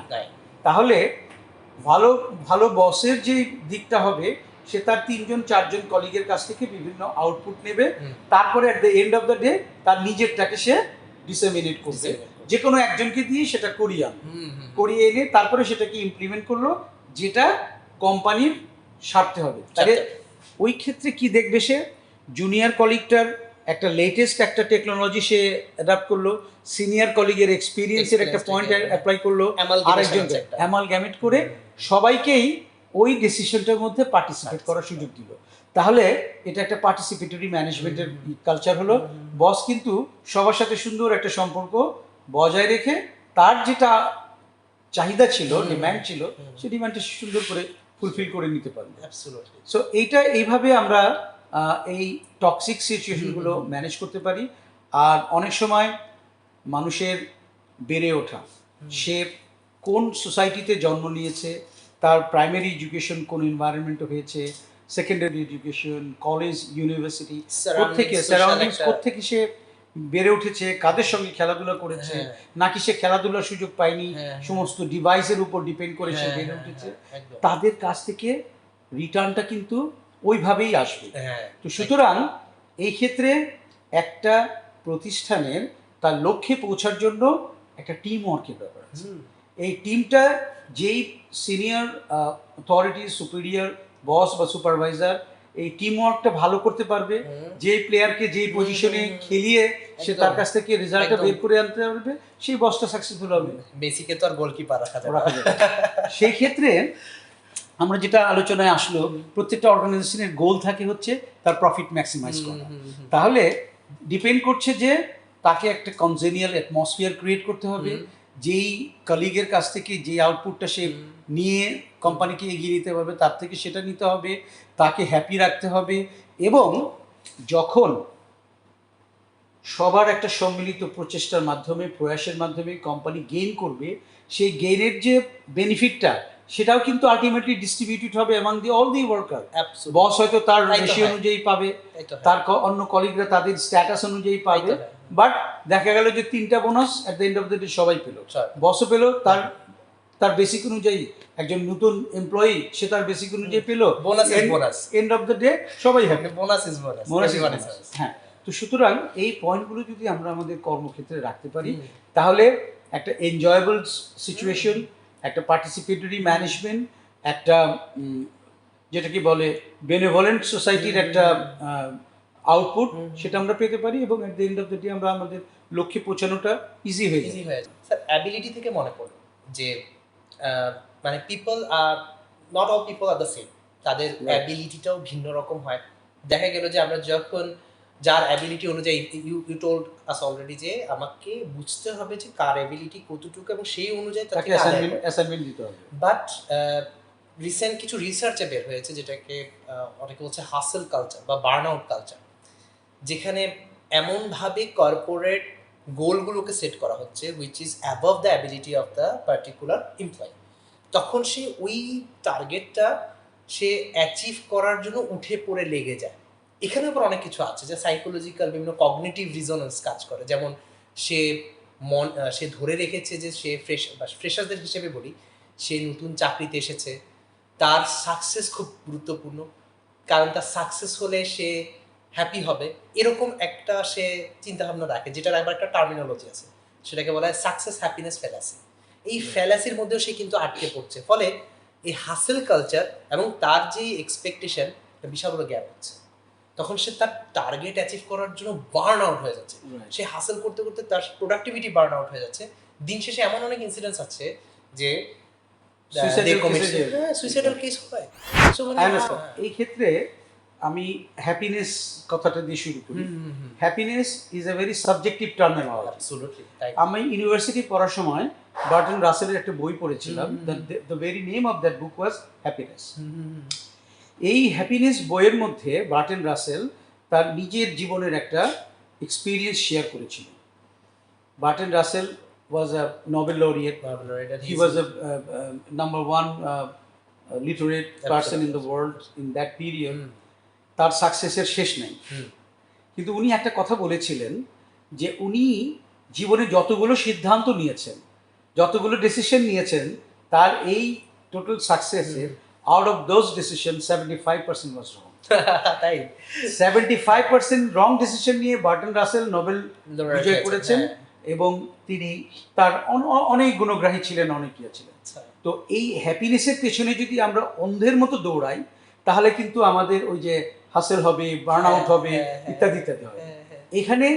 তাহলে ভালো বসের যে দিকটা হবে সে তার 3-4জন কলিগের কাছ থেকে বিভিন্ন আউটপুট নেবে, তারপরে at the end of the day তার নিজেরটাকে সে ডিসেমিনেট করবে, যে কোনো একজনকে দিয়ে সেটা করিয়ে এনে তারপরে সেটাকে ইমপ্লিমেন্ট করলো যেটা কোম্পানির স্বার্থে হবে। তাহলে ওই ক্ষেত্রে কি দেখবে, সে জুনিয়র কলিগটার একটা লেটেস্ট একটা টেকনোলজি সে অ্যাডাপ্ট করলো, সিনিয়র কলিগের এক্সপিরিয়েন্সের একটা পয়েন্ট অ্যাপ্লাই করলো, আরেকজনকে অ্যামালগ্যামেট করে সবাইকেই ওই ডিসিশনটার মধ্যে পার্টিসিপেট করার সুযোগ দিল। তাহলে এটা একটা পার্টিসিপেটরি ম্যানেজমেন্টের কালচার হলো। বস কিন্তু সবার সাথে সুন্দর একটা সম্পর্ক বজায় রেখে তার যেটা চাহিদা ছিল, ডিম্যান্ড ছিল, সেই ডিম্যান্ডটা সুন্দর করে ফুলফিল করে নিতে পারবে। সো এইভাবে আমরা এই টক্সিক সিচুয়েশনগুলো ম্যানেজ করতে পারি। আর অনেক সময় মানুষের বেড়ে ওঠা, সে কোন সোসাইটিতে জন্ম নিয়েছে, তার প্রাইমারি এডুকেশন কোন এনভায়রনমেন্টে হয়েছে, সেকেন্ডারি এডুকেশন, কলেজ, ইউনিভার্সিটি, কোত্থেকে সারাউন্ডিংস, কোত্থেকে সে বেড়ে উঠেছে, কাদের সঙ্গে খেলাধুলা করেছে, নাকি সে খেলাধুলার সুযোগ পায়নি, সমস্ত ডিভাইসের উপর ডিপেন্ড করে সে বেড়ে উঠেছে, তাদের কাছ থেকে রিটার্নটা কিন্তু ওইভাবেই আসবে। তো সুতরাং এই ক্ষেত্রে একটা প্রতিষ্ঠানের তার লক্ষ্যে পৌঁছার জন্য একটা টিম ওয়ার্কের ব্যাপার আছে। এই টিমটা যেই সিনিয়র অথরিটি, সুপিরিয়র বস বা সুপারভাইজার এই টিম ওয়ার্কটা ভালো করতে পারবে, যে প্লেয়ারকে যেই পজিশনে খেলিয়ে সে তার কাছ থেকে রেজাল্টটা বের করে আনতে পারবে, সেই বসটা সাকসেসফুল হবে। বেসিকে তো আর গোলকিপার রাখা যাবে না। সেই ক্ষেত্রে আমরা যেটা আলোচনায় আসলো, প্রত্যেকটা অর্গানাইজেশনের গোল থাকে হচ্ছে তার প্রফিট ম্যাক্সিমাইজ করা। তাহলে ডিপেন্ড করছে যে তাকে একটা কনজেনিয়াল অ্যাটমসফিয়ার ক্রিয়েট করতে হবে, যেই কলিগের কাছ থেকে যে আউটপুটটা সে নিয়ে কোম্পানিকে এগিয়ে নিতে পারবে তার থেকে সেটা নিতে হবে, তাকে হ্যাপি রাখতে হবে। এবং যখন সবার একটা সম্মিলিত প্রচেষ্টার মাধ্যমে, প্রয়াসের মাধ্যমে কোম্পানি গেইন করবে, সেই গেইনের যে বেনিফিটটা সেটাও কিন্তু আলটিমেটলি ডিস্ট্রিবিউটেড হবে among the all the worker. Boss হয়তো তার রেশিও অনুযায়ী পাবে, তার অন্য কলিগরা তাদের স্ট্যাটাস অনুযায়ী পাবে, বাট দেখা গেল যে 3টা bonus at the end of the day সবাই পেল। বসও পেল তার বেসিক অনুযায়ী, একজন নতুন এমপ্লয়ি সে তার বেসিক অনুযায়ী পেল, bonus is bonus, end of the day সবাই happy. Bonus is bonus, bonus is bonus. হ্যাঁ, তো সুতরাং এই পয়েন্টগুলো যদি আমরা আমাদের কর্মক্ষেত্রে রাখতে পারি, তাহলে একটা এনজয়েবল সিচুয়েশন, একটা পার্টিসিপেটরি ম্যানেজমেন্ট, একটা যেটাকে বলে বেনেভলেন্ট সোসাইটির একটা আউটপুট, সেটা আমরা পেতে পারি, এবং at the end of the day আমরা আমাদের লক্ষ্যে পৌঁছানোটা ইজি হয়ে যায়। স্যার, অ্যাবিলিটি থেকে মনে পড়লো যে মানে people are not all people are the same, তাদের অ্যাবিলিটিটাও ভিন্ন রকম হয়। দেখা গেল যে আমরা যখন যার অ্যাবিলিটি অনুযায়ী, ইউ টোল্ড আস অলরেডি যে আমাকে বুঝতে হবে যে কার অ্যাবিলিটি কতটুকু এবং সেই অনুযায়ী তাকে অ্যাসাইনমেন্ট দিতে হবে। বাট রিসেন্ট কিছু রিসার্চে বের হয়েছে যেটাকে অনেকে বলছে হাসেল কালচার বা বার্ন আউট কালচার, যেখানে এমনভাবে কর্পোরেট গোলগুলোকে সেট করা হচ্ছে which is above the ability of the particular employee. তখন সে ওই টার্গেটটা সে অ্যাচিভ করার জন্য উঠে পড়ে লেগে যায়। এখানে আবার অনেক কিছু আছে যে সাইকোলজিক্যাল বিভিন্ন কগনিটিভ রিজনেন্স কাজ করে। যেমন সে ধরে রেখেছে যে সে ফ্রেশারদের হিসেবে বলি, সে নতুন চাকরিতে এসেছে, তার সাকসেস খুব গুরুত্বপূর্ণ, কারণ তার সাকসেস হলে সে হ্যাপি হবে, এরকম একটা সে চিন্তাভাবনা রাখে, যেটার আবার একটা টার্মিনোলজি আছে, সেটাকে বলা হয় সাকসেস হ্যাপিনেস ফ্যালাসি। এই ফ্যালাসির মধ্যেও সে কিন্তু আটকে পড়ছে, ফলে এই হাসেল কালচার এবং তার যে এক্সপেকটেশন, বিশাল বড় গ্যাপ হচ্ছে। তখন সে তার টার্গেট অ্যাচিভ করার জন্য বার্ন আউট হয়ে যাচ্ছে, সে হাসেল করতে করতে তার প্রোডাক্টিভিটি বার্ন আউট হয়ে যাচ্ছে। দিন শেষে এমন অনেক ইনসিডেন্টস আছে যে সুইসাইডাল কেস হয়। এই ক্ষেত্রে আমি হ্যাপিনেস কথাটা দিয়ে শুরু করি। Happiness is a very subjective terminology. আমি ইউনিভার্সিটি পড়ার সময় বার্টন রাসেলের একটা বই পড়েছিলাম, the very name of that book was happiness. এই হ্যাপিনেস বইয়ের মধ্যে বার্টন রাসেল তার নিজের জীবনের একটা এক্সপিরিয়েন্স শেয়ার করেছিলেন। Burton Rasel was a Nobel laureate. He was a number one literate person in the world in that period. তার সাকসেসের শেষ নেই, কিন্তু উনি একটা কথা বলেছিলেন যে উনি জীবনে যতগুলো সিদ্ধান্ত নিয়েছেন, যতগুলো ডিসিশন নিয়েছেন, তার এই টোটাল সাকসেসের out of those decision 75% was wrong. তাই 75% রং ডিসিশন নিয়ে বার্টন রাসেল নোবেল বিজয় করেছেন, এবং তিনি তার অনেক গুণগ্রাহী ছিলেন, অনেক ইয়ে ছিলেন। তো এই হ্যাপিনেসের পেছনে যদি আমরা অন্ধের মতো দৌড়াই, তাহলে কিন্তু আমাদের ওই যে হাসেল হবে, বার্ন আউট হবে, ইত্যাদি ইত্যাদি হবে। এখানে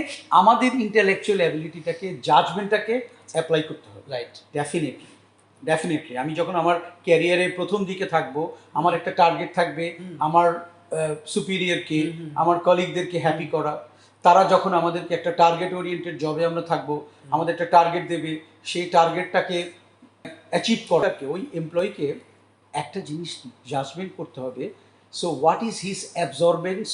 আমাদের ইন্টেলেকচুয়াল অ্যাবিলিটিটাকে, জাজমেন্টটাকে অ্যাপ্লাই করতে হবে। রাইট, ডেফিনেটলি আমি যখন আমার ক্যারিয়ারের প্রথম দিকে থাকবো, আমার একটা টার্গেট থাকবে, আমার সুপিরিয়রকে, আমার কলিগদেরকে হ্যাপি করা। তারা যখন আমাদেরকে একটা টার্গেট ওরিয়েন্টেড জবে আমরা থাকবো, আমাদের একটা টার্গেট দেবে, সেই টার্গেটটাকে অ্যাচিভ করাকে, ওই এমপ্লয়িকে একটা জিনিস জাজমেন্ট করতে হবে, so what is his absorbance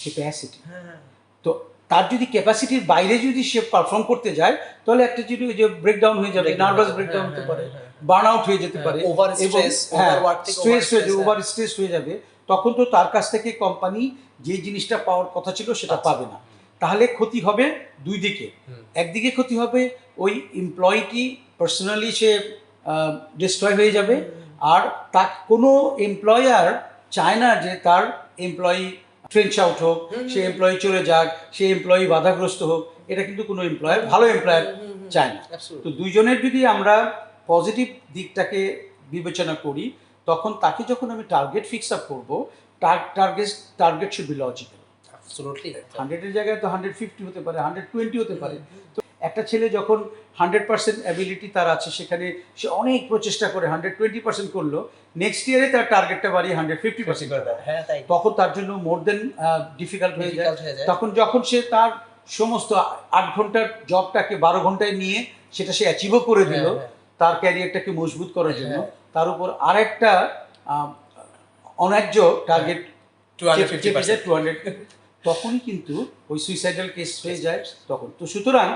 capacity. হ্যাঁ তো তার যদি ক্যাপাসিটির বাইরে যদি সে পারফর্ম করতে যায় তাহলে একটা যদি ওই যে ব্রেকডাউন হয়ে যাবে, নার্ভাস ব্রেকডাউন হতে পারে, বার্ন আউট হয়ে যেতে পারে, ওভার স্ট্রেস, ওভারওয়ার্ক থেকে স্ট্রেস হয়ে যাবে, ওভার স্ট্রেস হয়ে যাবে। তখন তো তার কাছ থেকে কোম্পানি যে জিনিসটা পাওয়ার কথা ছিল সেটা পাবে না। তাহলে ক্ষতি হবে দুই দিকে। একদিকে ক্ষতি হবে ওই এমপ্লয়িটি পার্সোনালি সে ডিস্ট্রয় হয়ে যাবে, আর তা কোনো এমপ্লয়ার চায় না যে তার এমপ্লয়ি ট্রেন্চ আউট হোক, সে এমপ্লয়ি চলে যাক, সে এমপ্লয়ি বাধাগ্রস্ত হোক, এটা কিন্তু কোনো এমপ্লয়ার, ভালো এমপ্লয়ার চায় না। তো দুইজনের যদি আমরা পজিটিভ দিকটাকে বিবেচনা করি, তখন তাকে যখন আমি টার্গেট ফিক্স আপ করবো, target should be logical. Absolutely 100-এর জায়গায় তো 150 হতে পারে, 120 হতে পারে। তো একটা ছেলে যখন 100% অ্যাবিলিটি তার আছে, সেখানে সে অনেক প্রচেষ্টা করে 120% করলো, নেক্সট ইয়ারে তার টার্গেটটা বাড়িয়ে 150% করবে, হ্যাঁ তাই তখন তার জন্য মোর দেন ডিফিকাল্ট হয়ে যায়। তখন যখন সে তার সমস্ত 8 ঘন্টার জবটাকে 12 ঘন্টায় নিয়ে সেটা সে অ্যাচিভও করে দিল তার ক্যারিয়ারটাকে মজবুত করার জন্য, তার উপর আরেকটা অন্যায্য টার্গেট 200, তখনই কিন্তু ওই সুইসাইডাল কেস হয়ে যায় তখন। তো সুতরাং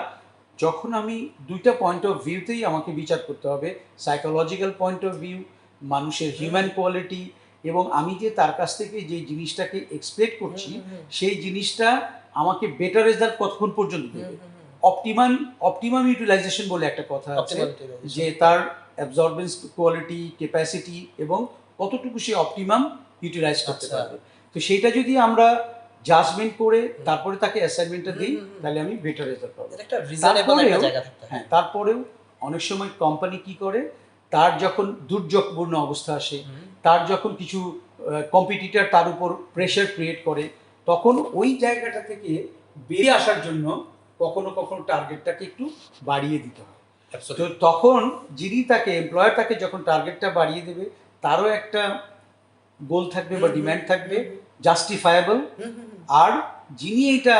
যখন আমি দুইটা পয়েন্ট অফ ভিউতেই আমাকে বিচার করতে হবে, সাইকোলজিক্যাল পয়েন্ট অফ ভিউ, মানুষের হিউম্যান কোয়ালিটি, এবং আমি যে তার কাছ থেকে যে জিনিসটাকে এক্সপেক্ট করছি সেই জিনিসটা আমাকে বেটার রেজাল্ট কতক্ষণ পর্যন্ত দেবে। অপটিমাম ইউটিলাইজেশন বলে একটা কথা আছে, যে তার অ্যাবজর্বেন্স কোয়ালিটি, ক্যাপাসিটি এবং কতটুকু সে অপটিমাম ইউটিলাইজ করতে পারবে। তো সেইটা যদি আমরা জাজমেন্ট করে তারপরে তাকে অ্যাসাইনমেন্টটা দিই, তাহলে আমি বেটার রেজাল্ট পাবো। হ্যাঁ, তারপরেও অনেক সময় কোম্পানি কি করে, তার যখন দুর্যোগপূর্ণ অবস্থা আসে, তার যখন কিছু কম্পিটিটর তার উপর প্রেশার ক্রিয়েট করে, তখন ওই জায়গাটা থেকে বেরিয়ে আসার জন্য কখনো কখনো টার্গেটটাকে একটু বাড়িয়ে দিতে হয়। তো তখন যিনি তাকে এমপ্লয়ার তাকে যখন টার্গেটটা বাড়িয়ে দেবে, তারও একটা গোল থাকবে বা ডিমান্ড থাকবে, জাস্টিফায়েবল। আর যিনি এটা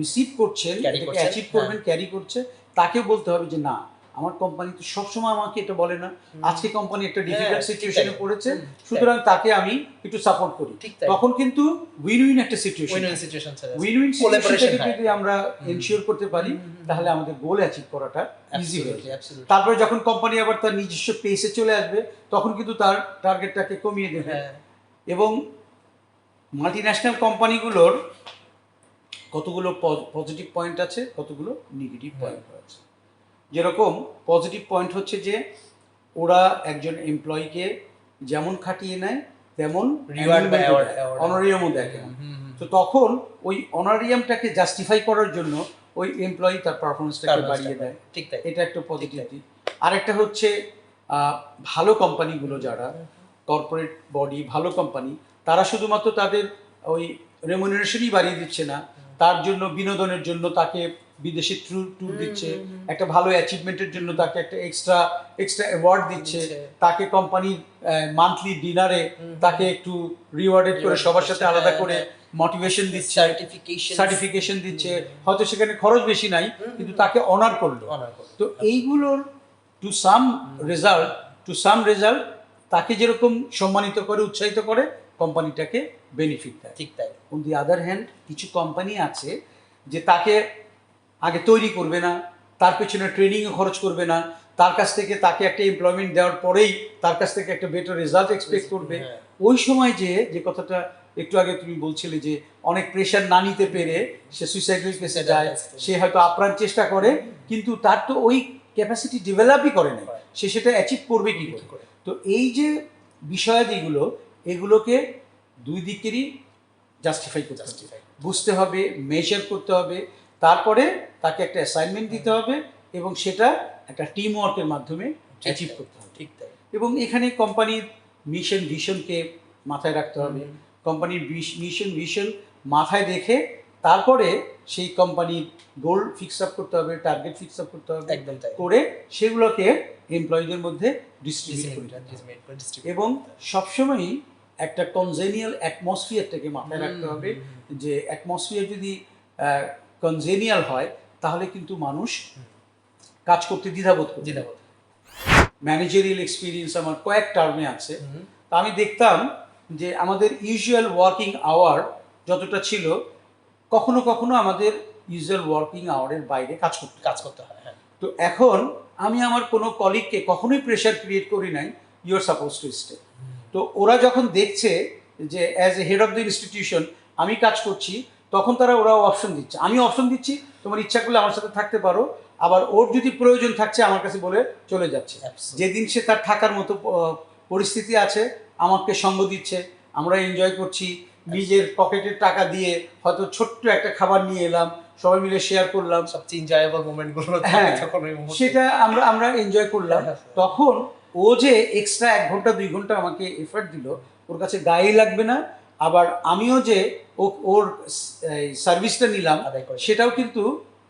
রিসিভ করছেন, এটাকে অ্যাচিভ করবেন, ক্যারি করছে, তাকে বলতে হবে যে না, আমার কোম্পানি তো সবসময় আমাকে এটা বলে না, আজকে কোম্পানি একটা ডিফিকাল্ট সিচুয়েশনে পড়েছে, সুতরাং তাকে আমি একটু সাপোর্ট করি। তখন কিন্তু উইন উইন একটা সিচুয়েশন, উইন উইন সিচুয়েশনটাকে যদি আমরা এনশিওর করতে পারি, তাহলে আমাদের গোল অ্যাচিভ করাটা ইজি হয়ে যায়। তারপরে যখন কোম্পানি আবার তার নিজস্ব পেসে চলে আসবে, তখন কিন্তু তার টার্গেটটাকে কমিয়ে দেবে। এবং মাল্টিন্যাশনাল কোম্পানিগুলোর কতগুলো পজিটিভ পয়েন্ট আছে, কতগুলো নেগেটিভ পয়েন্ট আছে। যেরকম পজিটিভ পয়েন্ট হচ্ছে যে ওরা একজন এমপ্লয়িকে যেমন খাটিয়ে নেয় তেমন অনারিয়ামও দেখে। তো তখন ওই অনারিয়ামটাকে জাস্টিফাই করার জন্য ওই এমপ্লয়ি তার পারফরমেন্সটাকে বাড়িয়ে দেয়, এটা একটা পজিটিভ দিক। আরেকটা হচ্ছে ভালো কোম্পানিগুলো, যারা কর্পোরেট বডি, ভালো কোম্পানি, তারা শুধুমাত্র তাদের ওই রেমুনারেশনই বাড়িয়ে দিচ্ছে না, তার জন্য বিনোদনের জন্য তাকে বিদেশে ট্যুর দিচ্ছে, একটা ভালো অ্যাচিভমেন্টের জন্য তাকে একটা এক্সট্রা অ্যাওয়ার্ড দিচ্ছে, তাকে কোম্পানির মান্থলি ডিনারে তাকে একটু রিওয়ার্ডেড করে সবার সাথে আলাদা করে মোটিভেশন দিচ্ছে, সার্টিফিকেশন দিচ্ছে, হয়তো সেখানে খরচ বেশি নাই কিন্তু তাকে অনার করলো। তো এইগুলোর টু সাম রেজাল্ট তাকে যেরকম সম্মানিত করে, উৎসাহিত করে, কোম্পানিটাকে বেনিফিট দেয়। ঠিক তাই। অন দি আদার হ্যান্ড, কিছু কোম্পানি আছে যে তাকে আগে তৈরি করবে না, তার পেছনে ট্রেনিংও খরচ করবে না, তার কাছ থেকে তাকে একটা এমপ্লয়মেন্ট দেওয়ার পরেই তার কাছ থেকে একটা বেটার রেজাল্ট এক্সপেক্ট করবে। ওই সময় যে কথাটা একটু আগে তুমি বলছিলে, যে অনেক প্রেশার না নিতে পেরে সে সুইসাইডাল কেসে যায়, সে হয়তো আপ্রাণ চেষ্টা করে, কিন্তু তার তো ওই ক্যাপাসিটি ডেভেলপই করে না, সে সেটা অ্যাচিভ করবে কি করে। তো এই যে বিষয়াদিগুলো, এগুলোকে দুই দিকেরই জাস্টিফাই করতে হবে, বুঝতে হবে, মেজার করতে হবে, তারপরে তাকে একটা অ্যাসাইনমেন্ট দিতে হবে এবং সেটা একটা টিম ওয়ার্কের মাধ্যমে অ্যাচিভ করতে হবে। ঠিক তাই। এবং এখানে কোম্পানির মিশন ভিশনকে মাথায় রাখতে হবে, কোম্পানির মিশন ভিশন মাথায় রেখে তারপরে সেই কোম্পানির গোল ফিক্স আপ করতে হবে, টার্গেট ফিক্স আপ করতে হবে, একদম তাই, করে সেগুলোকে এমপ্লয়ীদের মধ্যে ডিস্ট্রিবিউট করতে হবে। এবং সবসময়ই একটা কনজেনিয়াল অ্যাটমসফিয়ারটাকে মাথায় রাখতে হবে, যে অ্যাটমসফিয়ার যদি কনজেনিয়াল হয় তাহলে কিন্তু মানুষ কাজ করতে দ্বিধাবোধ করে। ম্যানেজারিয়াল এক্সপিরিয়েন্স আমার কয়েক টার্মে আছে, তা আমি দেখতাম যে আমাদের ইউজুয়াল ওয়ার্কিং আওয়ার যতটা ছিল, কখনো কখনো আমাদের ইউজুয়াল ওয়ার্কিং আওয়ারের বাইরে কাজ করতে হয়। হ্যাঁ। তো এখন আমি আমার কোনো কলিগকে কখনোই প্রেশার ক্রিয়েট করি নাই, you are suppose to stay. তো ওরা যখন দেখছে যে as a head of the institution আমি কাজ করছি, তখন ওরা অপশন দিচ্ছে, আমি অপশন দিচ্ছি, তোমার ইচ্ছা করলে আমার সাথে থাকতে পারো, আবার ওর যদি প্রয়োজন থাকছে আমার কাছে বলে চলে যাচ্ছে। Absolutely. যেদিন সে তার থাকার মতো পরিস্থিতি আছে আমাকে সঙ্গ দিচ্ছে, আমরা এনজয় করছি, নিজের পকেটের টাকা দিয়ে হয়তো ছোট্ট একটা খাবার নিয়ে এলাম, সবাই মিলে শেয়ার করলাম, সবচেয়ে এনজয়েবল মোমেন্টগুলো হ্যাঁ তখন ওই মুহূর্তে। সেটা আমরা এনজয় করলাম। হ্যাঁ। তখন ও যে এক্সট্রা 1 ঘন্টা 2 ঘন্টা আমাকে এফর্ট দিল, ওর কাছে গায়ে লাগবে না, আবার আমিও যে ওর সার্ভিসটা নিলাম আদায় করে। সেটাও কিন্তু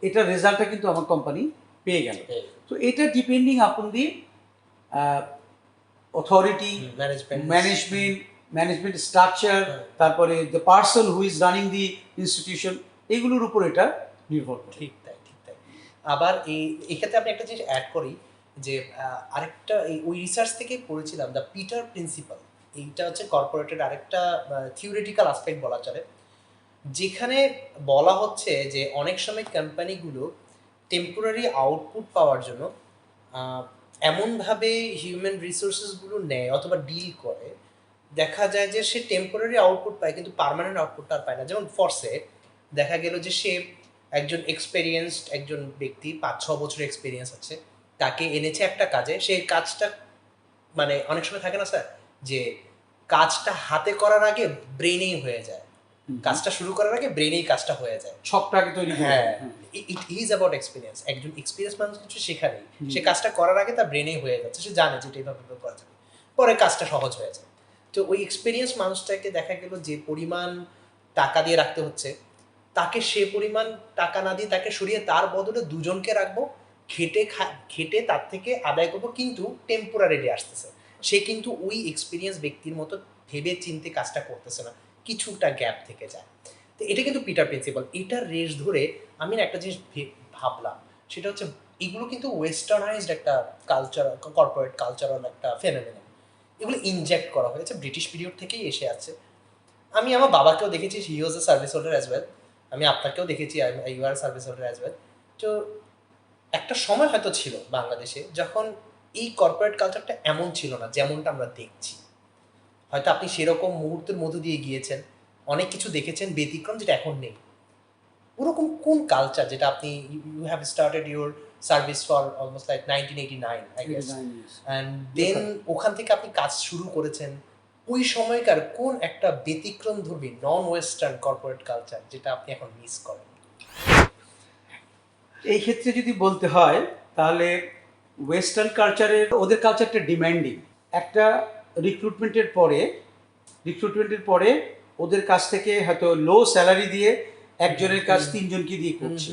এটার রেজাল্টটা কিন্তু আমার কোম্পানি পেয়ে গেল। তো এটা ডিপেন্ডিং আপন দি অথরিটি, ম্যানেজমেন্ট স্ট্রাকচার, তারপরে the person who is running the institution, এগুলোর উপর এটা নির্ভর করে। ঠিক তাই। আবার এক্ষেত্রে আপনি একটা জিনিস অ্যাড করি যে আরেকটা ওই রিসার্চ থেকে পড়েছিলাম, দ্য পিটার প্রিন্সিপাল। এইটা হচ্ছে কর্পোরেটের আরেকটা থিওরিটিক্যাল আসপেক্ট বলা চলে, যেখানে বলা হচ্ছে যে অনেক সময় কোম্পানিগুলো টেম্পোরারি আউটপুট পাওয়ার জন্য এমনভাবে হিউম্যান রিসোর্সেসগুলো নেয় অথবা ডিল করে, দেখা যায় যে সে টেম্পোরারি আউটপুট পায় কিন্তু পার্মানেন্ট আউটপুটটা আর পায় না। যেমন ফরসে দেখা গেল যে সে একজন এক্সপেরিয়েন্সড একজন ব্যক্তি, 5-6 বছরের এক্সপিরিয়েন্স আছে, তাকে এনেছে একটা কাজে, সেই কাজটা মানে অনেক সময় থাকে না স্যার যে কাজটা হাতে করার আগে ব্রেনেই হয়ে যায়, কাজটা শুরু করার আগে ব্রেনেই কাজটা হয়ে যায়, ছকটাকে তৈরি করে। হ্যাঁ, ইট ইজ অ্যাবাউট এক্সপিরিয়েন্স। একজন এক্সপিরিয়েন্স মানুষ কিছু শেখারেই, সে কাজটা করার আগে তার ব্রেনেই হয়ে যাচ্ছে, সে জানে যে এটা এইভাবে করা যাবে, পরে কাজটা সহজ হয়ে যায়। তো ওই এক্সপিরিয়েন্স মানুষটাকে দেখা গেল যে পরিমাণ টাকা দিয়ে রাখতে হচ্ছে, তাকে সে পরিমাণ টাকা না দিয়ে তাকে সরিয়ে তার বদলে দুজনকে রাখবো, খেটে তার থেকে আদায় করবো, কিন্তু টেম্পোরারিলি আসতেছে, সে কিন্তু ওই এক্সপিরিয়েন্স ব্যক্তির মতো ভেবে চিন্তে কাজটা করতেছে না, কিছুটা গ্যাপ থেকে যায়। তো এটা কিন্তু পিটার প্রিন্সিপাল। এটার রেশ ধরে আমি না একটা জিনিস ভাবলাম, সেটা হচ্ছে এগুলো কিন্তু ওয়েস্টার্নাইজড একটা কালচার, কর্পোরেট কালচারাল একটা ফেনোমেনন, এগুলো ইনজেক্ট করা হয়েছে ব্রিটিশ পিরিয়ড থেকেই এসে আছে। আমি আমার বাবাকেও দেখেছি, he was a service holder as well, আমি আপনাকেও দেখেছি, you are service holder as well. তো একটা সময় হয়তো ছিল বাংলাদেশে যখন এই কর্পোরেট কালচারটা এমন ছিল না যেমনটা আমরা দেখছি। হয়তো আপনি সেরকম মুহূর্তের মধ্য দিয়ে গিয়েছেন, অনেক কিছু দেখেছেন ব্যতিক্রম যেটা এখন নেই। ওরকম কোন কালচার যেটা আপনি you have started your service for almost like 1989 I guess, and then ওখান থেকে আপনি কাজ শুরু করেছেন, ওই সময়কার কোন একটা ব্যতিক্রম ধর্মী নন ওয়েস্টার্ন কর্পোরেট কালচার যেটা আপনি এখন মিস করেন? এই ক্ষেত্রে যদি বলতে হয় তাহলে ওয়েস্টার্ন কালচারের, ওদের কালচারটা ডিমান্ডিং। একটা রিক্রুটমেন্টের পরে ওদের কাছ থেকে হয়তো লো স্যালারি দিয়ে একজনের কাজ 3 জনকে দিয়ে করছে,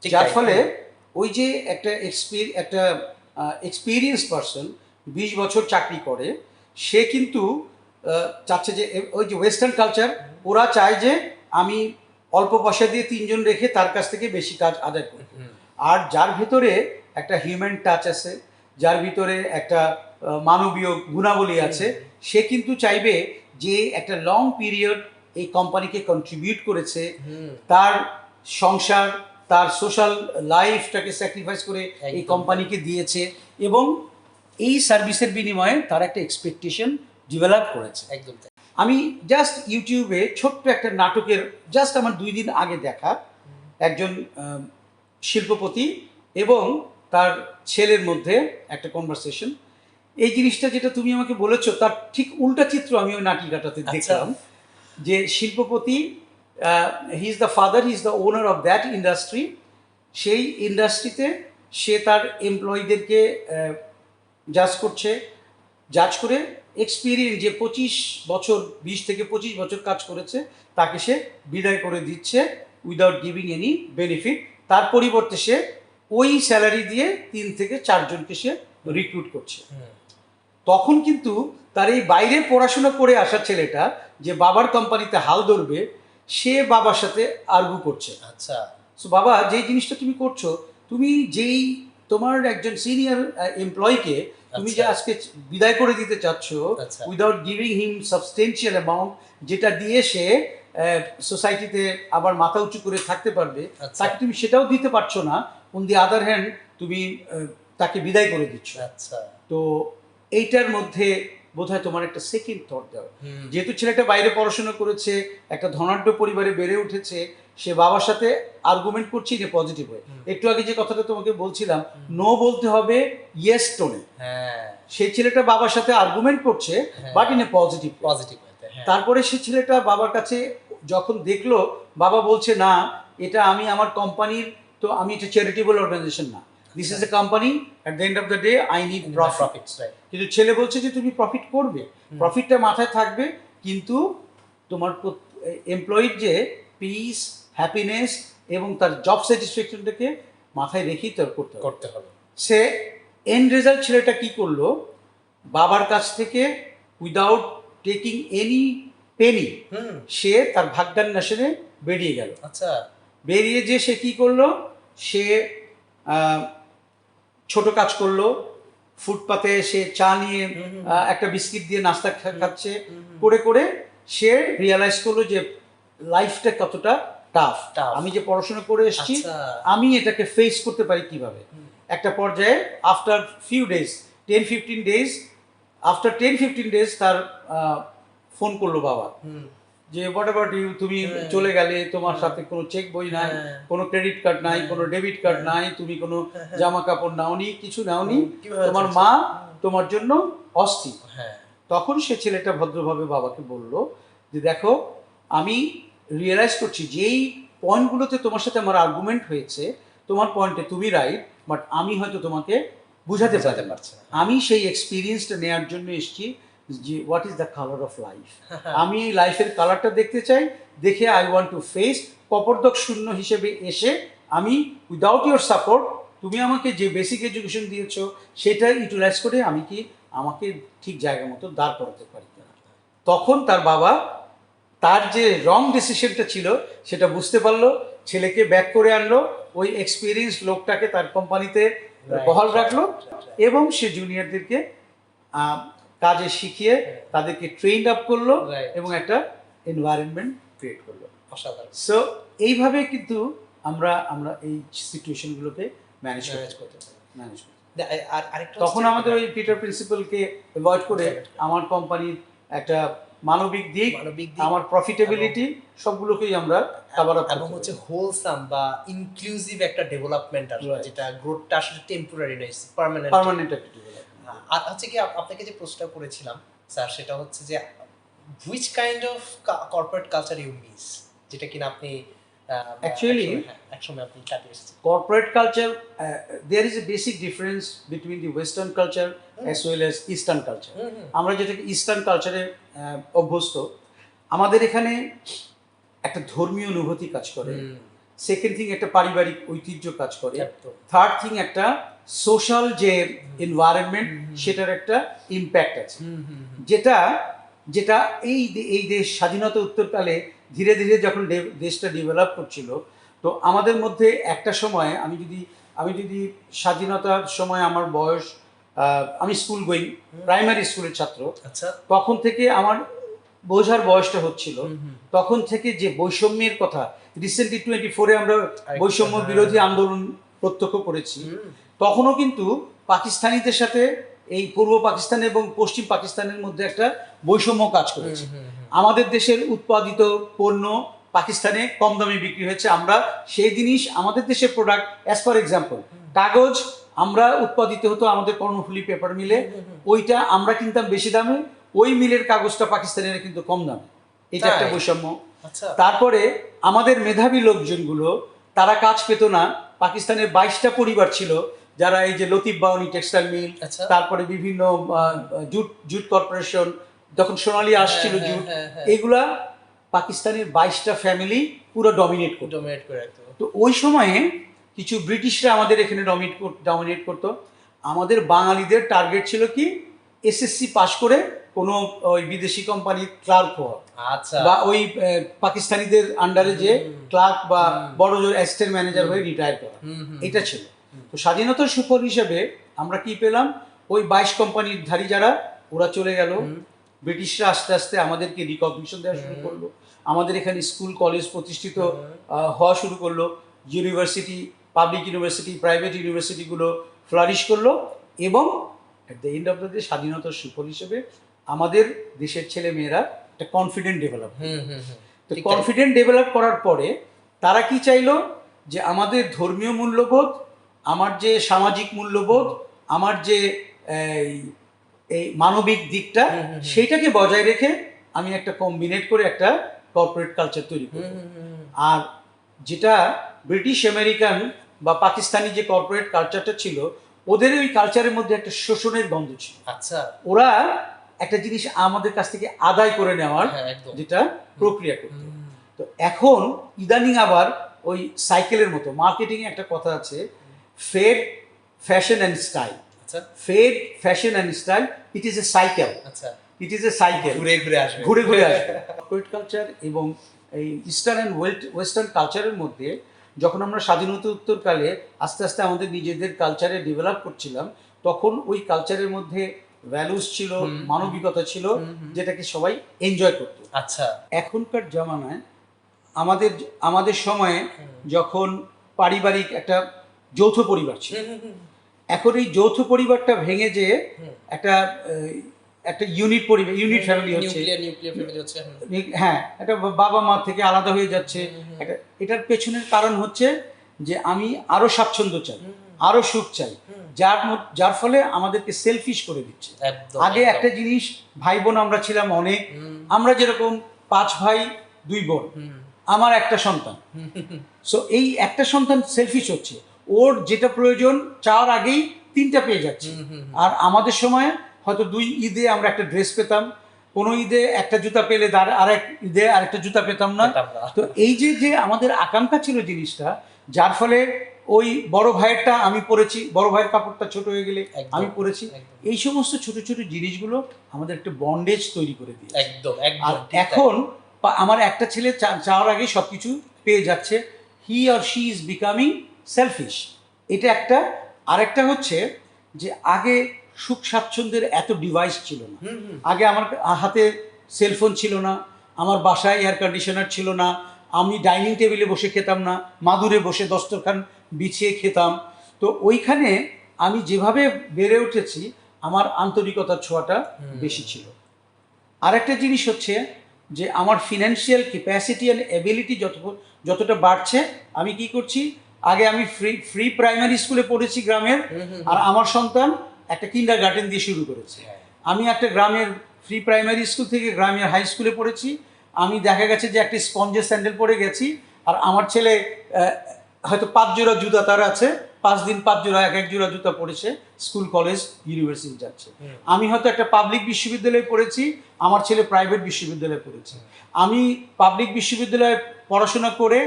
যার ফলে ওই যে একটা এক্সপিরিয়েন্স পারসন 20 বছর চাকরি করে, সে কিন্তু চাচ্ছে যে ওই যে ওয়েস্টার্ন কালচার, ওরা চায় যে আমি অল্প পয়সা দিয়ে 3 জন রেখে তার কাছ থেকে বেশি কাজ আদায় করব। আর যার ভিতরে একটা হিউম্যান টাচ আছে, যার ভিতরে একটা মানবীয় গুণাবলী আছে, সে কিন্তু চাইবে যে একটা লং পিরিয়ড এই কোম্পানিকে কন্ট্রিবিউট করেছে, তার সংসার, তার সোশ্যাল লাইফটাকে স্যাক্রিফাইস করে এই কোম্পানিকে দিয়েছে, এবং এই সার্ভিসের বিনিময়ে তার একটা এক্সপেকটেশন ডেভেলপ করেছে। একদম। আমি জাস্ট ইউটিউবে ছোট্ট একটা নাটকের জাস্ট আমার 2 দিন আগে দেখা একজন শিল্পপতি এবং তার ছেলের মধ্যে একটা কনভারসেশন, এই জিনিসটা যেটা তুমি আমাকে বলেছো তার ঠিক উল্টা চিত্র আমি ওই নাটিকাটাতে দেখলাম। যে শিল্পপতি, he is the father, he is the owner of that industry, সেই ইন্ডাস্ট্রিতে সে তার এমপ্লয়ীদেরকে জাজ করে এক্সপিরিয়েন্স যে 25 বছর 20 থেকে 25 বছর কাজ করেছে তাকে সে বিদায় করে দিচ্ছে উইদাউট গিভিং এনি বেনিফিট। তার পরিবর্তে সে ওই স্যালারি দিয়ে 3 থেকে 4 জনকে সে রিক্রুট করছে। তখন কিন্তু তার এই বাইরে পড়াশোনা করে আসা ছেলেটা যে বাবার কোম্পানিতে হাল ধরবে, সে বাবার সাথে আর্গু করছে। আচ্ছা, সো বাবা, যেই জিনিসটা তুমি করছো, তুমি যেই তোমার একজন সিনিয়র এমপ্লয়িকে তুমি যে আজকে বিদায় করে দিতে চাচ্ছ আচ্ছা। উইদাউট গিভিং হিম সাবস্টেন্সিয়াল অ্যামাউন্ট, যেটা দিয়ে সে সোসাইটিতে আবার মাথা উঁচু করে থাকতে পারবে, আচ্ছা। তাকে তুমি সেটাও দিতে পারছো না। অন দি আদার হ্যান্ড তুমি তাকে বিদায় করে দিচ্ছ। আচ্ছা। তো এইটার মধ্যে বোধহয় তোমার একটা সেকেন্ড থট দাও। হুম। যেহেতু ছেলেটা বাইরে পড়াশোনা করেছে, একটা ধনাঢ্য পরিবারে বেড়ে উঠেছে, সে বাবার সাথে আর্গুমেন্ট করছে ইন এ পজিটিভ ওয়ে। একটু আগে যে কথাটা তোমাকে বলছিলাম, নো বলতে হবে ইয়েস টোনে। হ্যাঁ, সেই ছেলেটা বাবার সাথে আর্গুমেন্ট করছে but in a positive. Positive ওয়েতে। হ্যাঁ। তারপরে সে ছেলেটা বাবার কাছে যখন দেখলো বাবা বলছে না এটা আমি আমার কোম্পানির, তো আমি এটা চ্যারিটেবল অর্গানাইজেশন না, this is a company, at the end of the day I need profit. Profits, right. কিন্তু ছেলে বলছে যে তুমি প্রফিট করবে, প্রফিটটা মাথায় থাকবে, কিন্তু তোমার এমপ্লয়ির যে পিস, হ্যাপিনেস এবং তার জব স্যাটিসফ্যাকশনটাকে মাথায় রেখেই তার করতে হবে। সে এন্ড রেজাল্ট ছেলেটা কি করলো, বাবার কাছ থেকে উইদাউট টেকিং এনি পেনি সে তার ভাগ্যান্বেষণে বেরিয়ে গেল। আচ্ছা। বেরিয়ে যে সে কি করলো, সে ছোট কাজ করলো, ফুটপাতে সে চা নিয়ে একটা বিস্কিট দিয়ে নাস্তা খাচ্ছে, করে করে সে রিয়েলাইজ করলো যে লাইফটা কতটা টাফ। আমি যে পড়াশোনা করে এসেছি আমি এটাকে ফেস করতে পারি কিভাবে। একটা পর্যায়ে after few days, 10-15 days, after 10-15 days তার ফোন করলো বাবা যে হোয়াট অ্যাবাউট ইউ, তুমি চলে গেলে, তোমার সাথে কোনো চেক বই নাই, কোনো ক্রেডিট কার্ড নাই, কোনো ডেবিট কার্ড নাই, তুমি কোনো জামা কাপড় নাওনি, কিছু নাওনি, তোমার মা তোমার জন্য অস্থির। তখন সে ছেলেটা ভদ্রভাবে বাবাকে বলল যে দেখো আমি রিয়েলাইজ করছি যেই পয়েন্টগুলোতে তোমার সাথে আমার আর্গুমেন্ট হয়েছে, তোমার পয়েন্টে তুমি রাইট, বাট আমি হয়তো তোমাকে বুঝাতে পারছি না। আমি সেই এক্সপিরিয়েন্সটা নেওয়ার জন্য এসেছি যে what is the colour of life. আমি এই লাইফের কালারটা দেখতে চাই, দেখে আই ওয়ান্ট টু ফেস। কপর্দক শূন্য হিসেবে এসে আমি উইদাউট ইউর সাপোর্ট, তুমি আমাকে যে বেসিক এডুকেশন দিয়েছো সেটা ইউটিলাইজ করে আমি কি আমাকে ঠিক জায়গা মতো দাঁড় করাতে পারি কিনা। তখন তার বাবা তার যে রং ডিসিশনটা ছিল সেটা বুঝতে পারলো, ছেলেকে ব্যাক করে আনলো, ওই এক্সপিরিয়েন্স লোকটাকে তার কোম্পানিতে বহাল রাখলো এবং সে জুনিয়রদেরকে কাজে শিখিয়ে তাদেরকে ট্রেন আপ করলো এবং একটা এনভায়রনমেন্ট ক্রিয়েট করলো। সো এইভাবে কিন্তু আমরা এই সিচুয়েশনগুলোকে ম্যানেজ করতে পারি। তখন আমাদের ওই পিটার প্রিন্সিপালকে অ্যাভয়েড করে আমার কোম্পানির একটা মানবিক দিক, আমার প্রফিটেবিলিটি সবগুলোকেই আমরা কভার আপ এবং হচ্ছে হোলসাম বা ইনক্লুসিভ একটা ডেভেলপমেন্ট আসবে, যেটা গ্রোথটা আসলে টেম্পোরারি নয়, পার্মানেন্ট একটা ডেভেলপমেন্ট। আর হচ্ছে কি আপনাকে যে প্রশ্ন করেছিলাম স্যার, সেটা হচ্ছে যে which kind of corporate culture you miss, যেটা কিনা আপনি অ্যাকচুয়ালি একসময় আপনি কাটিয়ে এসেছেন। Corporate culture, there is a basic difference between the western culture as well as eastern culture. আমরা যেটাকে ইস্টার্ন কালচারে অভ্যস্ত, আমাদের এখানে একটা ধর্মীয় অনুভূতি কাজ করে, সেকেন্ড থিং একটা পারিবারিক ঐতিহ্য কাজ করে, থার্ড থিং একটা সোশ্যাল যে এনভায়রনমেন্ট সেটার একটা ইম্প্যাক্ট আছে, যেটা এই দেশ স্বাধীনতা উত্তরকালে ধীরে ধীরে যখন দেশটা ডেভেলপ করছিল, তো আমাদের মধ্যে একটা সময় আমি যদি স্বাধীনতার সময় আমার বয়স, আমি স্কুল গোয়িং প্রাইমারি স্কুলের ছাত্র, তখন থেকে আমার বোঝার বয়সটা হচ্ছিল, তখন থেকে যে বৈষম্যের কথা, রিসেন্টলি 24-এ আমরা বৈষম্য বিরোধী আন্দোলন প্রত্যক্ষ করেছি, তখনও কিন্তু পাকিস্তানিদের সাথে এই পূর্ব পাকিস্তান এবং পশ্চিম পাকিস্তানের মধ্যে একটা বৈষম্য কাজ করেছে। আমাদের দেশের উৎপাদিত পণ্য পাকিস্তানে কম দামে বিক্রি হয়েছে, আমরা সেই জিনিস আমাদের দেশের প্রোডাক্ট, অ্যাজ ফর এক্সাম্পল কাগজ আমরা উৎপাদিত হতো আমাদের কর্ণফুলী পেপার মিলে, ওইটা আমরা কিনতাম বেশি দামে, ওই মিলের কাগজটা পাকিস্তানিরা কিন্তু কম দামে, এটা একটা বৈষম্য। তারপরে আমাদের মেধাবী লোকজনগুলো তারা কাজ পেত না, পাকিস্তানের 22টা পরিবার ছিল যারা এই যে লতিফ বাওয়ানি টেক্সটাইল মিল, তারপরে বিভিন্ন জুট কর্পোরেশন, যখন সোনালী আসছিল জুট, এগুলা পাকিস্তানের 22টা ফ্যামিলি পুরো ডমিনেট করে। তো ওই সময়ে কিছু ব্রিটিশরা আমাদের এখানে ডমিনেট করতো। আমাদের বাঙালিদের টার্গেট ছিল কি এসএসসি পাশ করে কোনো ওই বিদেশি কোম্পানির ক্লার্ক হওয়া, বা ওই পাকিস্তানিদের আন্ডারে যে ক্লার্ক বা বড় অ্যাসিস্ট্যান্ট ম্যানেজার হয়ে রিটায়ার করা, এটা ছিল। তো স্বাধীনতার সুফল হিসেবে আমরা কি পেলাম, ওই 22 কোম্পানির ধারী যারা ওরা চলে গেল, ব্রিটিশরা আস্তে আস্তে আমাদেরকে রিকগনিশন দেওয়া শুরু করলো, আমাদের এখানে স্কুল কলেজ প্রতিষ্ঠিত হওয়া শুরু করলো, ইউনিভার্সিটি, পাবলিক ইউনিভার্সিটি, প্রাইভেট ইউনিভার্সিটিগুলো ফ্লারিশ করলো, এবং at the end of the day স্বাধীনতার সুফল হিসেবে আমাদের দেশের ছেলে মেয়েরা একটা কনফিডেন্ট ডেভেলপ, তো কনফিডেন্ট ডেভেলপ করার পরে তারা কি চাইলো যে আমাদের ধর্মীয় মূল্যবোধ, আমার যে সামাজিক মূল্যবোধ, আমার যে এই মানবিক দিকটা, সেইটাকে বজায় রেখে আমি একটা কম্বিনেট করে একটা কর্পোরেট কালচার তৈরি করি। আর যেটা ব্রিটিশ আমেরিকান বা পাকিস্তানি যে কর্পোরেট কালচারটা ছিল, ওদের ওই কালচারের মধ্যে একটা শোষণের গন্ধ ছিল। আচ্ছা, ওরা একটা জিনিস আমাদের কাছ থেকে আদায় করে নেওয়ার যেটা প্রক্রিয়া করত। তো এখন ইদানিং আবার ওই সাইকেলের মতো মার্কেটিংয়ে একটা কথা আছে, fad, fashion and style. Fad, fashion and style, it is a cycle. আচ্ছা, ইট ইজ এ সাইকেল, ঘুরে ঘুরে আসবে, ঘুরে ঘুরে আসবে। কর্পোরেট কালচার এবং এই ইস্টার্ন অ্যান্ড ওয়েস্টার্ন কালচারের মধ্যে যখন আমরা স্বাধীনতা উত্তরকালে আস্তে আস্তে আমাদের নিজেদের কালচারে ডেভেলপ করছিলাম, তখন ওই কালচারের মধ্যে ভ্যালুস ছিল, মানবিকতা ছিল, যেটাকে সবাই এনজয় করত। আচ্ছা, এখনকার জামানায় আমাদের সময়ে যখন পারিবারিক একটা যৌথ পরিবার ছিল, এখন এই যৌথ পরিবারটা ভেঙে যে একটা একটা ইউনিট পরিবার, ইউনিট ফ্যামিলি হচ্ছে, হ্যাঁ, একটা বাবা মা থেকে আলাদা হয়ে যাচ্ছে। এটার পেছনের কারণ হচ্ছে যে আমি আরো স্বাচ্ছন্দ্য চাই, আরো সুখ চাই, যার ফলে আমাদেরকে সেলফিশ করে দিচ্ছে। আগে একটা জিনিস, ভাই বোন আমরা ছিলাম অনেক, আমরা যেরকম 5 ভাই 2 বোন, আমার একটা সন্তান, সো এই একটা সন্তান সেলফিশ হচ্ছে, ওর যেটা প্রয়োজন চাওয়ার আগেই 3টা পেয়ে যাচ্ছে। আর আমাদের সময় হয়তো 2 ঈদে আমরা একটা ড্রেস পেতাম, কোনো ঈদে একটা জুতা পেলে আরেক ঈদে আরেকটা জুতা পেতাম না। তো এই যে আমাদের আকাঙ্ক্ষা ছিল জিনিসটা, যার ফলে ওই বড় ভাইয়েরটা আমি পরেছি, বড় ভাইয়ের কাপড়টা ছোট হয়ে গেলে আমি পরেছি, এই সমস্ত ছোট ছোট জিনিসগুলো আমাদের একটা বন্ডেজ তৈরি করে দিয়েছে। আর এখন আমার একটা ছেলে চাওয়ার আগে সবকিছু পেয়ে যাচ্ছে, he or she is becoming selfish. এটা একটা। আরেকটা হচ্ছে যে আগে সুখ স্বাচ্ছন্দ্যের এত ডিভাইস ছিল না। আগে আমার হাতে সেলফোন ছিল না, আমার বাসায় এয়ার কন্ডিশনার ছিল না, আমি ডাইনিং টেবিলে বসে খেতাম না, মাদুরে বসে দস্তরখান বিছিয়ে খেতাম। তো ওইখানে আমি যেভাবে বেড়ে উঠেছি, আমার আন্তরিকতার ছোঁয়াটা বেশি ছিল। আরেকটা জিনিস হচ্ছে যে আমার ফিনান্সিয়াল ক্যাপাসিটি অ্যান্ড এবিলিটি যতটা বাড়ছে, আমি কি করছি, আগে আমি ফ্রি প্রাইমারি স্কুলে পড়েছি গ্রামের, আর আমার সন্তান একটা কিন্ডারগার্টেন দিয়ে শুরু করেছে। আমি একটা গ্রামের ফ্রি প্রাইমারি স্কুল থেকে গ্রামের হাই স্কুলে পড়েছি। আমি দেখা গেছে যে একটা স্পঞ্জের স্যান্ডেল পরে গেছি, আর আমার ছেলে হয়তো 5 জোড়া জুতা তার আছে, 5 দিন 5 জোড়া, এক জোড়া জুতা পড়েছে, স্কুল কলেজ ইউনিভার্সিটি যাচ্ছে। আমি হয়তো একটা পাবলিক বিশ্ববিদ্যালয়ে পড়েছি, আমার ছেলে প্রাইভেট বিশ্ববিদ্যালয়ে পড়েছে। আমি পাবলিক বিশ্ববিদ্যালয়ে পড়াশোনা করে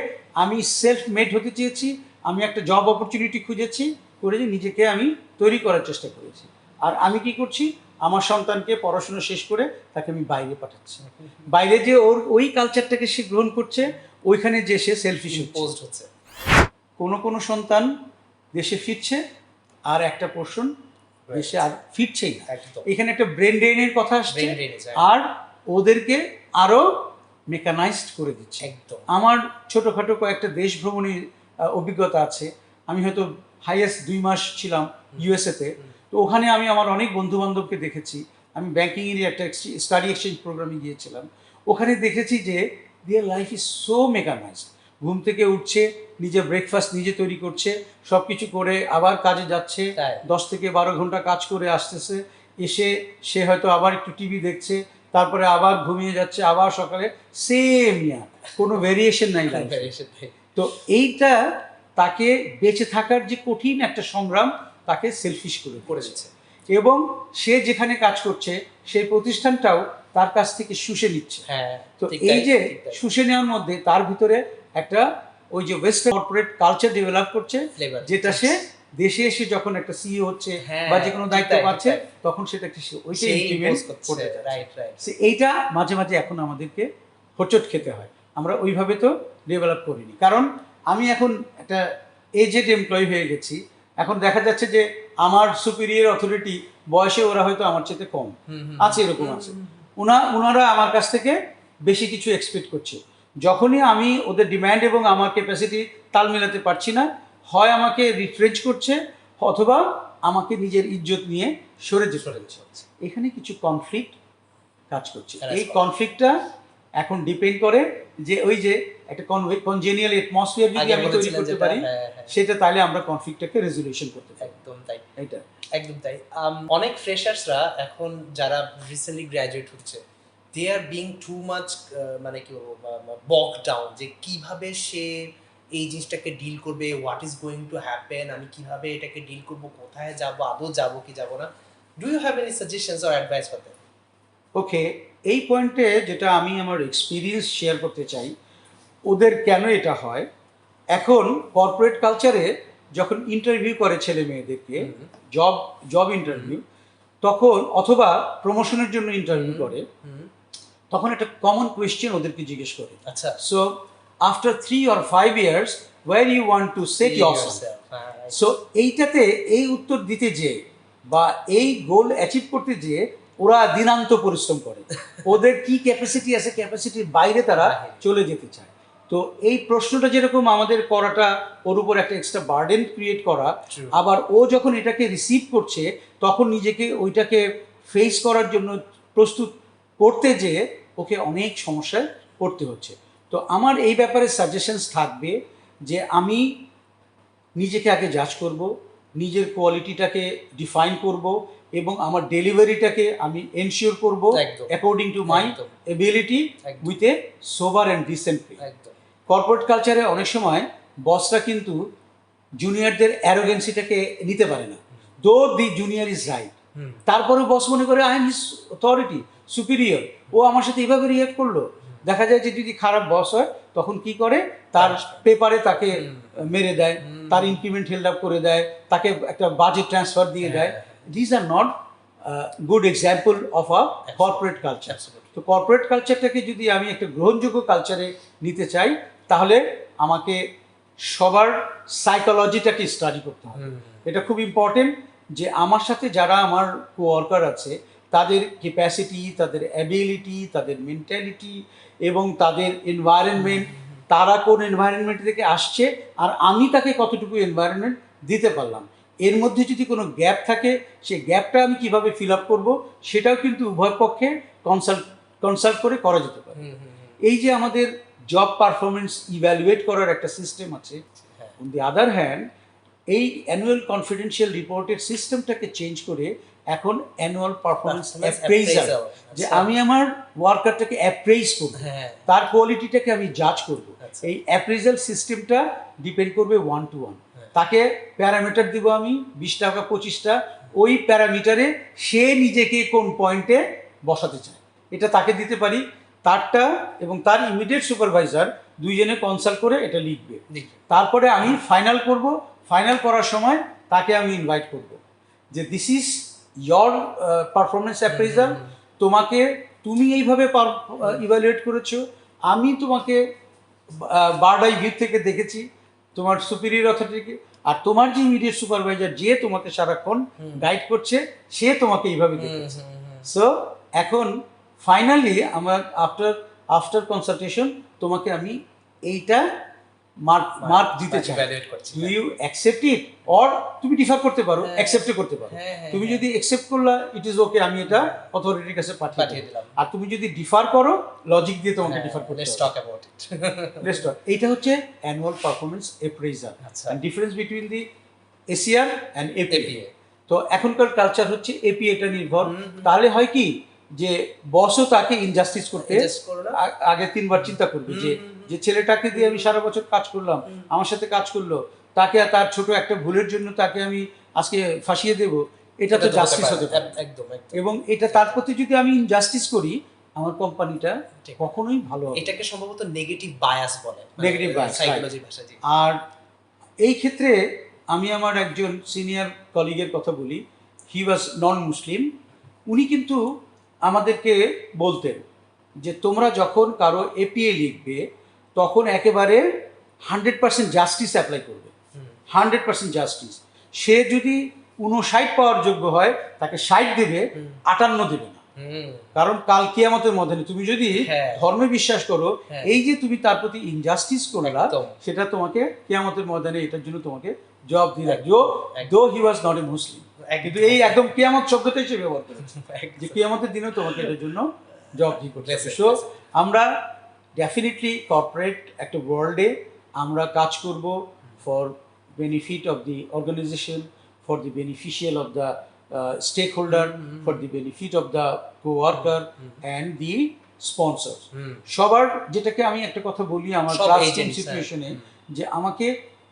আমি সেলফ মেড হতে চেয়েছি, আমি একটা জব অপরচুনিটি খুঁজেছি, করে নিজেকে আমি তৈরি করার চেষ্টা করেছি। আর আমি কি করছি, আমার সন্তানকে পড়াশোনা শেষ করে তাকে আমি বাইরে পাঠাচ্ছি। বাইরে যে ওই কালচারটাকে সে গ্রহণ করছে, ওইখানে যে সে সেলফিশ হচ্ছে। কোনো সন্তান দেশে ফিরছে, আর একটা পোর্শন দেশে আর ফিরছেই না। এখানে একটা ব্রেন ড্রেনের কথা আসছে, আর ওদেরকে আরো মেকানাইজড করে দিচ্ছে। আমার ছোটোখাটো কয়েকটা দেশ ভ্রমণের অভিজ্ঞতা আছে। আমি হয়তো হাইয়েস্ট 2 মাস ছিলাম ইউএসএতে। তো ওখানে আমি আমার অনেক বন্ধু বান্ধবকে দেখেছি। আমি ব্যাংকিংয়েরই একটা স্টাডি এক্সচেঞ্জ প্রোগ্রামে গিয়েছিলাম। ওখানে দেখেছি যে their life is so mechanised. ঘুম থেকে উঠছে, নিজে ব্রেকফাস্ট নিজে তৈরি করছে, সব কিছু করে আবার কাজে যাচ্ছে, 10 থেকে 12 ঘন্টা কাজ করে আসতেছে, এসে সে হয়তো আবার একটু টিভি দেখছে, তারপরে আবার ঘুমিয়ে যাচ্ছে, আবার সকালে সেম ইয়ার, কোনো ভেরিয়েশন নাই লাইফে। তো এইটা তাকে বেঁচে থাকার যে কঠিন একটা সংগ্রাম, তাকে সেলফিশ করে দিচ্ছে। এবং সে যেখানে কাজ করছে সেই প্রতিষ্ঠানটাও তার কাছ থেকে শুষে নিচ্ছে। তো এই যে শুষে নেওয়ার মধ্যে তার ভিতরে একটা ওই যে ওয়েস্টার্ন কর্পোরেট কালচার ডেভেলপ করছে, যেটা সে দেশে এসে যখন একটা সিইও হচ্ছে বা যে কোনো দায়িত্ব পাচ্ছে, তখন সেটাকে ওইটাই ইমপ্লিমেন্ট করতে চায়। এইটা মাঝে মাঝে এখন আমাদেরকে হোঁচট খেতে হয়, আমরা ওইভাবে তো ডেভেলপ করিনি। কারণ আমি এখন একটা এজেড এমপ্লয়ি হয়ে গেছি। এখন দেখা যাচ্ছে যে আমার সুপিরিয়র অথরিটি বয়সে ওরা হয়তো আমার চেয়ে কম আছে, এরকম আছে, ওনারা আমার কাছ থেকে বেশি কিছু এক্সপেক্ট করছে। যখনই আমি ওদের ডিমান্ড এবং আমার ক্যাপাসিটি তাল মেলাতে পারছি না, হয় আমাকে রিট্রেঞ্চ করছে অথবা আমাকে নিজের ইজ্জত নিয়ে সরে যেতে হচ্ছে। এখানে কিছু কনফ্লিক্ট কাজ করছে। এই কনফ্লিক্টটা এখন ডিপেন্ড করে যে ওই যে একটা কনজেনিয়াল অ্যাটমসফিয়ার যদি আমি তৈরি করতে পারি, সেটা তাহলে আমরা কনফ্লিক্টটাকে রেজুলেশন করতে পারি। একদম তাই, এটা একদম তাই। অনেক ফ্রেশার্সরা এখন যারা রিসেন্টলি গ্র্যাজুয়েট হচ্ছে, দে আর বিং টু মাচ মানে কি বলবো বক ডাউন, যে কিভাবে সে এই জিনিসটাকে ডিল করবে, what is going to happen, আমি কিভাবে এটাকে ডিল করব, কোথায় যাব, আদৌ যাবো কি যাবো না। Do you have any suggestions or advice for that? Okay, এই পয়েন্টে যেটা আমি আমার এক্সপিরিয়েন্স শেয়ার করতে চাই, ওদের কেন এটা হয়। এখন কর্পোরেট কালচারে যখন ইন্টারভিউ করে ছেলে মেয়েদেরকে, জব ইন্টারভিউ, তখন অথবা প্রমোশনের জন্য ইন্টারভিউ করে, তখন একটা কমন কোয়েশ্চেন ওদেরকে জিজ্ঞেস করে, আচ্ছা, so after 3 or 5 years where you want to set yourself. So এইটাতে এই উত্তর দিতে যেয়ে বা এই গোল অ্যাচিভ করতে যেয়ে ওরা দিনান্ত পরিশ্রম করে। ওদের কি ক্যাপাসিটি আছে, ক্যাপাসিটির বাইরে তারা চলে যেতে চায়। তো এই প্রশ্নটা যেরকম আমাদের করাটা ওর উপর একটা এক্সট্রা বার্ডেন ক্রিয়েট করা, আবার ও যখন এটাকে রিসিভ করছে তখন নিজেকে ওইটাকে ফেস করার জন্য প্রস্তুত করতে যেয়ে ওকে অনেক সমস্যায় পড়তে হচ্ছে। তো আমার এই ব্যাপারে সাজেশনস থাকবে যে আমি নিজেকে আগে জাজ করব, নিজের কোয়ালিটিটাকে ডিফাইন করব এবং আমার ডেলিভারিটাকে আমি এনশিওর করব according to my ability with a sober and decent way. Corporate কালচারে অনেক সময় বসরা কিন্তু জুনিয়রদের অ্যারোগেন্সিটাকে নিতে পারে না, দো দি জুনিয়র ইজ রাইট, তারপরে বস মনে করে I am his authority superior, ও আমার সাথে এইভাবে রিঅ্যাক্ট করলো। দেখা যায় যে যদি খারাপ বস হয় তখন কি করে, তার পেপারে তাকে মেরে দেয়, তার ইনক্রিমেন্ট হেল্ড আপ করে দেয়, তাকে একটা বাজেট ট্রান্সফার দিয়ে দেয়। This are not good example of a corporate culture. তো কর্পোরেট কালচারটাকে যদি আমি একটা গ্রহণযোগ্য কালচারে নিতে চাই, তাহলে আমাকে সবার সাইকোলজিটাকে স্টাডি করতে হবে। এটা খুব ইম্পর্টেন্ট যে আমার সাথে যারা আমার কোয়ার্কার আছে তাদের ক্যাপাসিটি, তাদের অ্যাবিলিটি, তাদের মেন্টালিটি এবং তাদের এনভায়রনমেন্ট, তারা কোন এনভায়রনমেন্ট থেকে আসছে আর আমি তাকে কতটুকু এনভায়রনমেন্ট দিতে পারলাম, এর মধ্যে যদি কোনো গ্যাপ থাকে সেই গ্যাপটা আমি কিভাবে ফিল আপ করবো, সেটাও কিন্তু উভয় পক্ষে কনসাল্ট করে করা যেতে পারে। এই যে আমাদের জব পারফরমেন্স ইভ্যালুয়েট করার একটা সিস্টেম আছে, অন দি আদার হ্যান্ড এই অ্যানুয়াল কনফিডেন্সিয়াল রিপোর্টের সিস্টেমটাকে চেঞ্জ করে এখন অ্যানুয়াল পারফরমেন্স অ্যাপ্রেইজাল, যে আমি আমার ওয়ার্কারটাকে অ্যাপ্রেইজ করব, তার কোয়ালিটিটাকে আমি জাজ করব। এই অ্যাপ্রেইজাল সিস্টেমটা ডিপেন্ড করবে 1 to 1। তাকে প্যারামিটার দিব আমি 20টা বা 25টা, ওই প্যারামিটারে সে নিজেকে কোন পয়েন্টে বসাতে চায় এটা তাকে দিতে পারি। তারটা এবং তার ইমিডিয়েট সুপারভাইজার দুইজনে কনসাল্ট করে এটা লিখবে। তারপরে আমি ফাইনাল করব। ফাইনাল করার সময় তাকে আমি ইনভাইট করব যে this is your performance appraisal, তুমি এইভাবে ইভ্যালুয়েট করেছো, আমি তোমাকে বার্ড আই ভিউ থেকে দেখেছি তোমার সুপিরিয়র অথরিটিকে, আর তোমার যে ইমিডিয়েট সুপারভাইজার যে তোমাকে সারাক্ষণ গাইড করছে সে তোমাকে এইভাবে দেখেছে। সো এখন ফাইনালি আমার আফটার কনসালটেশন তোমাকে আমি এইটা মার্ক দিতে চাই, do you accept it, or তুমি ডিফার করতে পারো, অ্যাকসেপ্টও করতে পারো। তুমি যদি অ্যাকসেপ্ট করলা ইট ইজ ওকে, আমি এটা অথরিটির কাছে পাঠিয়ে দিলাম। আর তুমি যদি ডিফার করো লজিক দিয়ে তোমাকে ডিফার করতে হবে। Let's talk. এইটা হচ্ছে annual performance appraisal, and difference between the ACR and APA. তো এখনকার কালচার হচ্ছে এপিএটা নির্ভর। তাহলে হয় কি যে বসও তাকে ইনজাস্টিস করতে আগে 3 বার চিন্তা করবে যে ছেলেটাকে দিয়ে আমি সারা বছর কাজ করলাম, আমার সাথে কাজ করলো, তাকে তার ছোট একটা ভুলের জন্য তাকে আমি আজকে ফাঁসিয়ে দেব, এটা তো জাস্টিস হতে পারে একদম। এবং এটা তার প্রতি যদি আমি ইনজাস্টিস করি আমার কোম্পানিটা কখনোই ভালো হবে। এটাকে সম্ভবত নেগেটিভ বায়াস বলে, নেগেটিভ বায়াস সাইকোলজি ভাষায়। আর এই ক্ষেত্রে আমি আমার একজন সিনিয়র কলিগের কথা বলি, হি ওয়াজ নন মুসলিম। উনি কিন্তু আমাদেরকে বলতেন যে তোমরা যখন কারো এপিএ লিখবে তখন একেবারে 100% জাস্টিস অ্যাপ্লাই করবে, 100% জাস্টিস। সে যদি 59 পাওয়ার যোগ্য হয় তাকে 60 দেবে, 58 দেবে না। কারণ কাল কিয়ামতের ময়দানে তুমি যদি হ্যাঁ। ধর্মে বিশ্বাস করো, হ্যাঁ। এই যে তুমি তার প্রতি ইনজাস্টিস করলা, একদম। সেটা তোমাকে কিয়ামতের ময়দানে এটার জন্য তোমাকে জবাব দিয়ে রাখবে, একদম। দো হি ওয়াজ নট এ মুসলিম। কিন্তু এই একদম কিয়ামত শব্দটা হিসেবে ব্যবহার করেছে যে কিয়ামতের দিনেও তোমাকে এটার জন্য জবাবদিহি করতে হবে। Listen, so listen. আমরা ডেফিনেটলি কর্পোরেট একটা ওয়ার্ল্ডে আমরা কাজ করব for benefit of the organisation, for the beneficial of the stakeholder, for the benefit of the coworker and the sponsor. সবার, যেটাকে আমি একটা কথা বলি আমার সব ক্লাস টিম agents, সিচুয়েশনে, যে আমাকে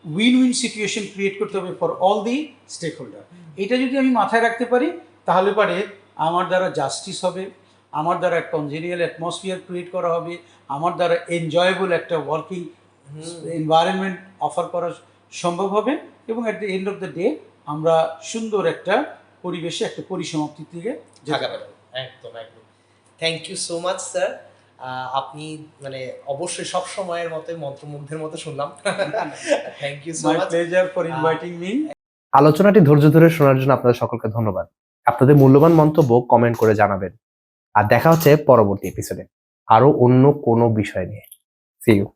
উইন উইন সিচুয়েশন ক্রিয়েট করতে হবে for all the stakeholder. এটা যদি আমি মাথায় রাখতে পারি তাহলে পারে আমার দ্বারা জাস্টিস হবে, আমার দ্বারা কনজেনিয়াল অ্যাটমসফিয়ার ক্রিয়েট করা হবে, আমার দ্বারা এনজয়েবল একটা ওয়ার্কিং এনভায়রনমেন্ট অফার করা সম্ভব হবে, এবং at the end of the day আমরা সুন্দর একটা পরিবেশে একটা পরিসমাপ্তির দিকে যেতে পারবো। একদম একদম। Thank you so much sir. আপনি মানে অবশ্যই সব সময়ের মতো মন্ত্রমুগ্ধের মতো শুনলাম। Thank you so my much. Pleasure for inviting me. আলোচনাটি ধৈর্য ধরে শোনার জন্য আপনাদের সকলকে ধন্যবাদ। আপনাদের মূল্যবান মন্তব্য কমেন্ট করে জানাবেন। আর দেখা হচ্ছে পরবর্তী এপিসোডে আরো অন্য কোনো বিষয় নিয়ে। See you.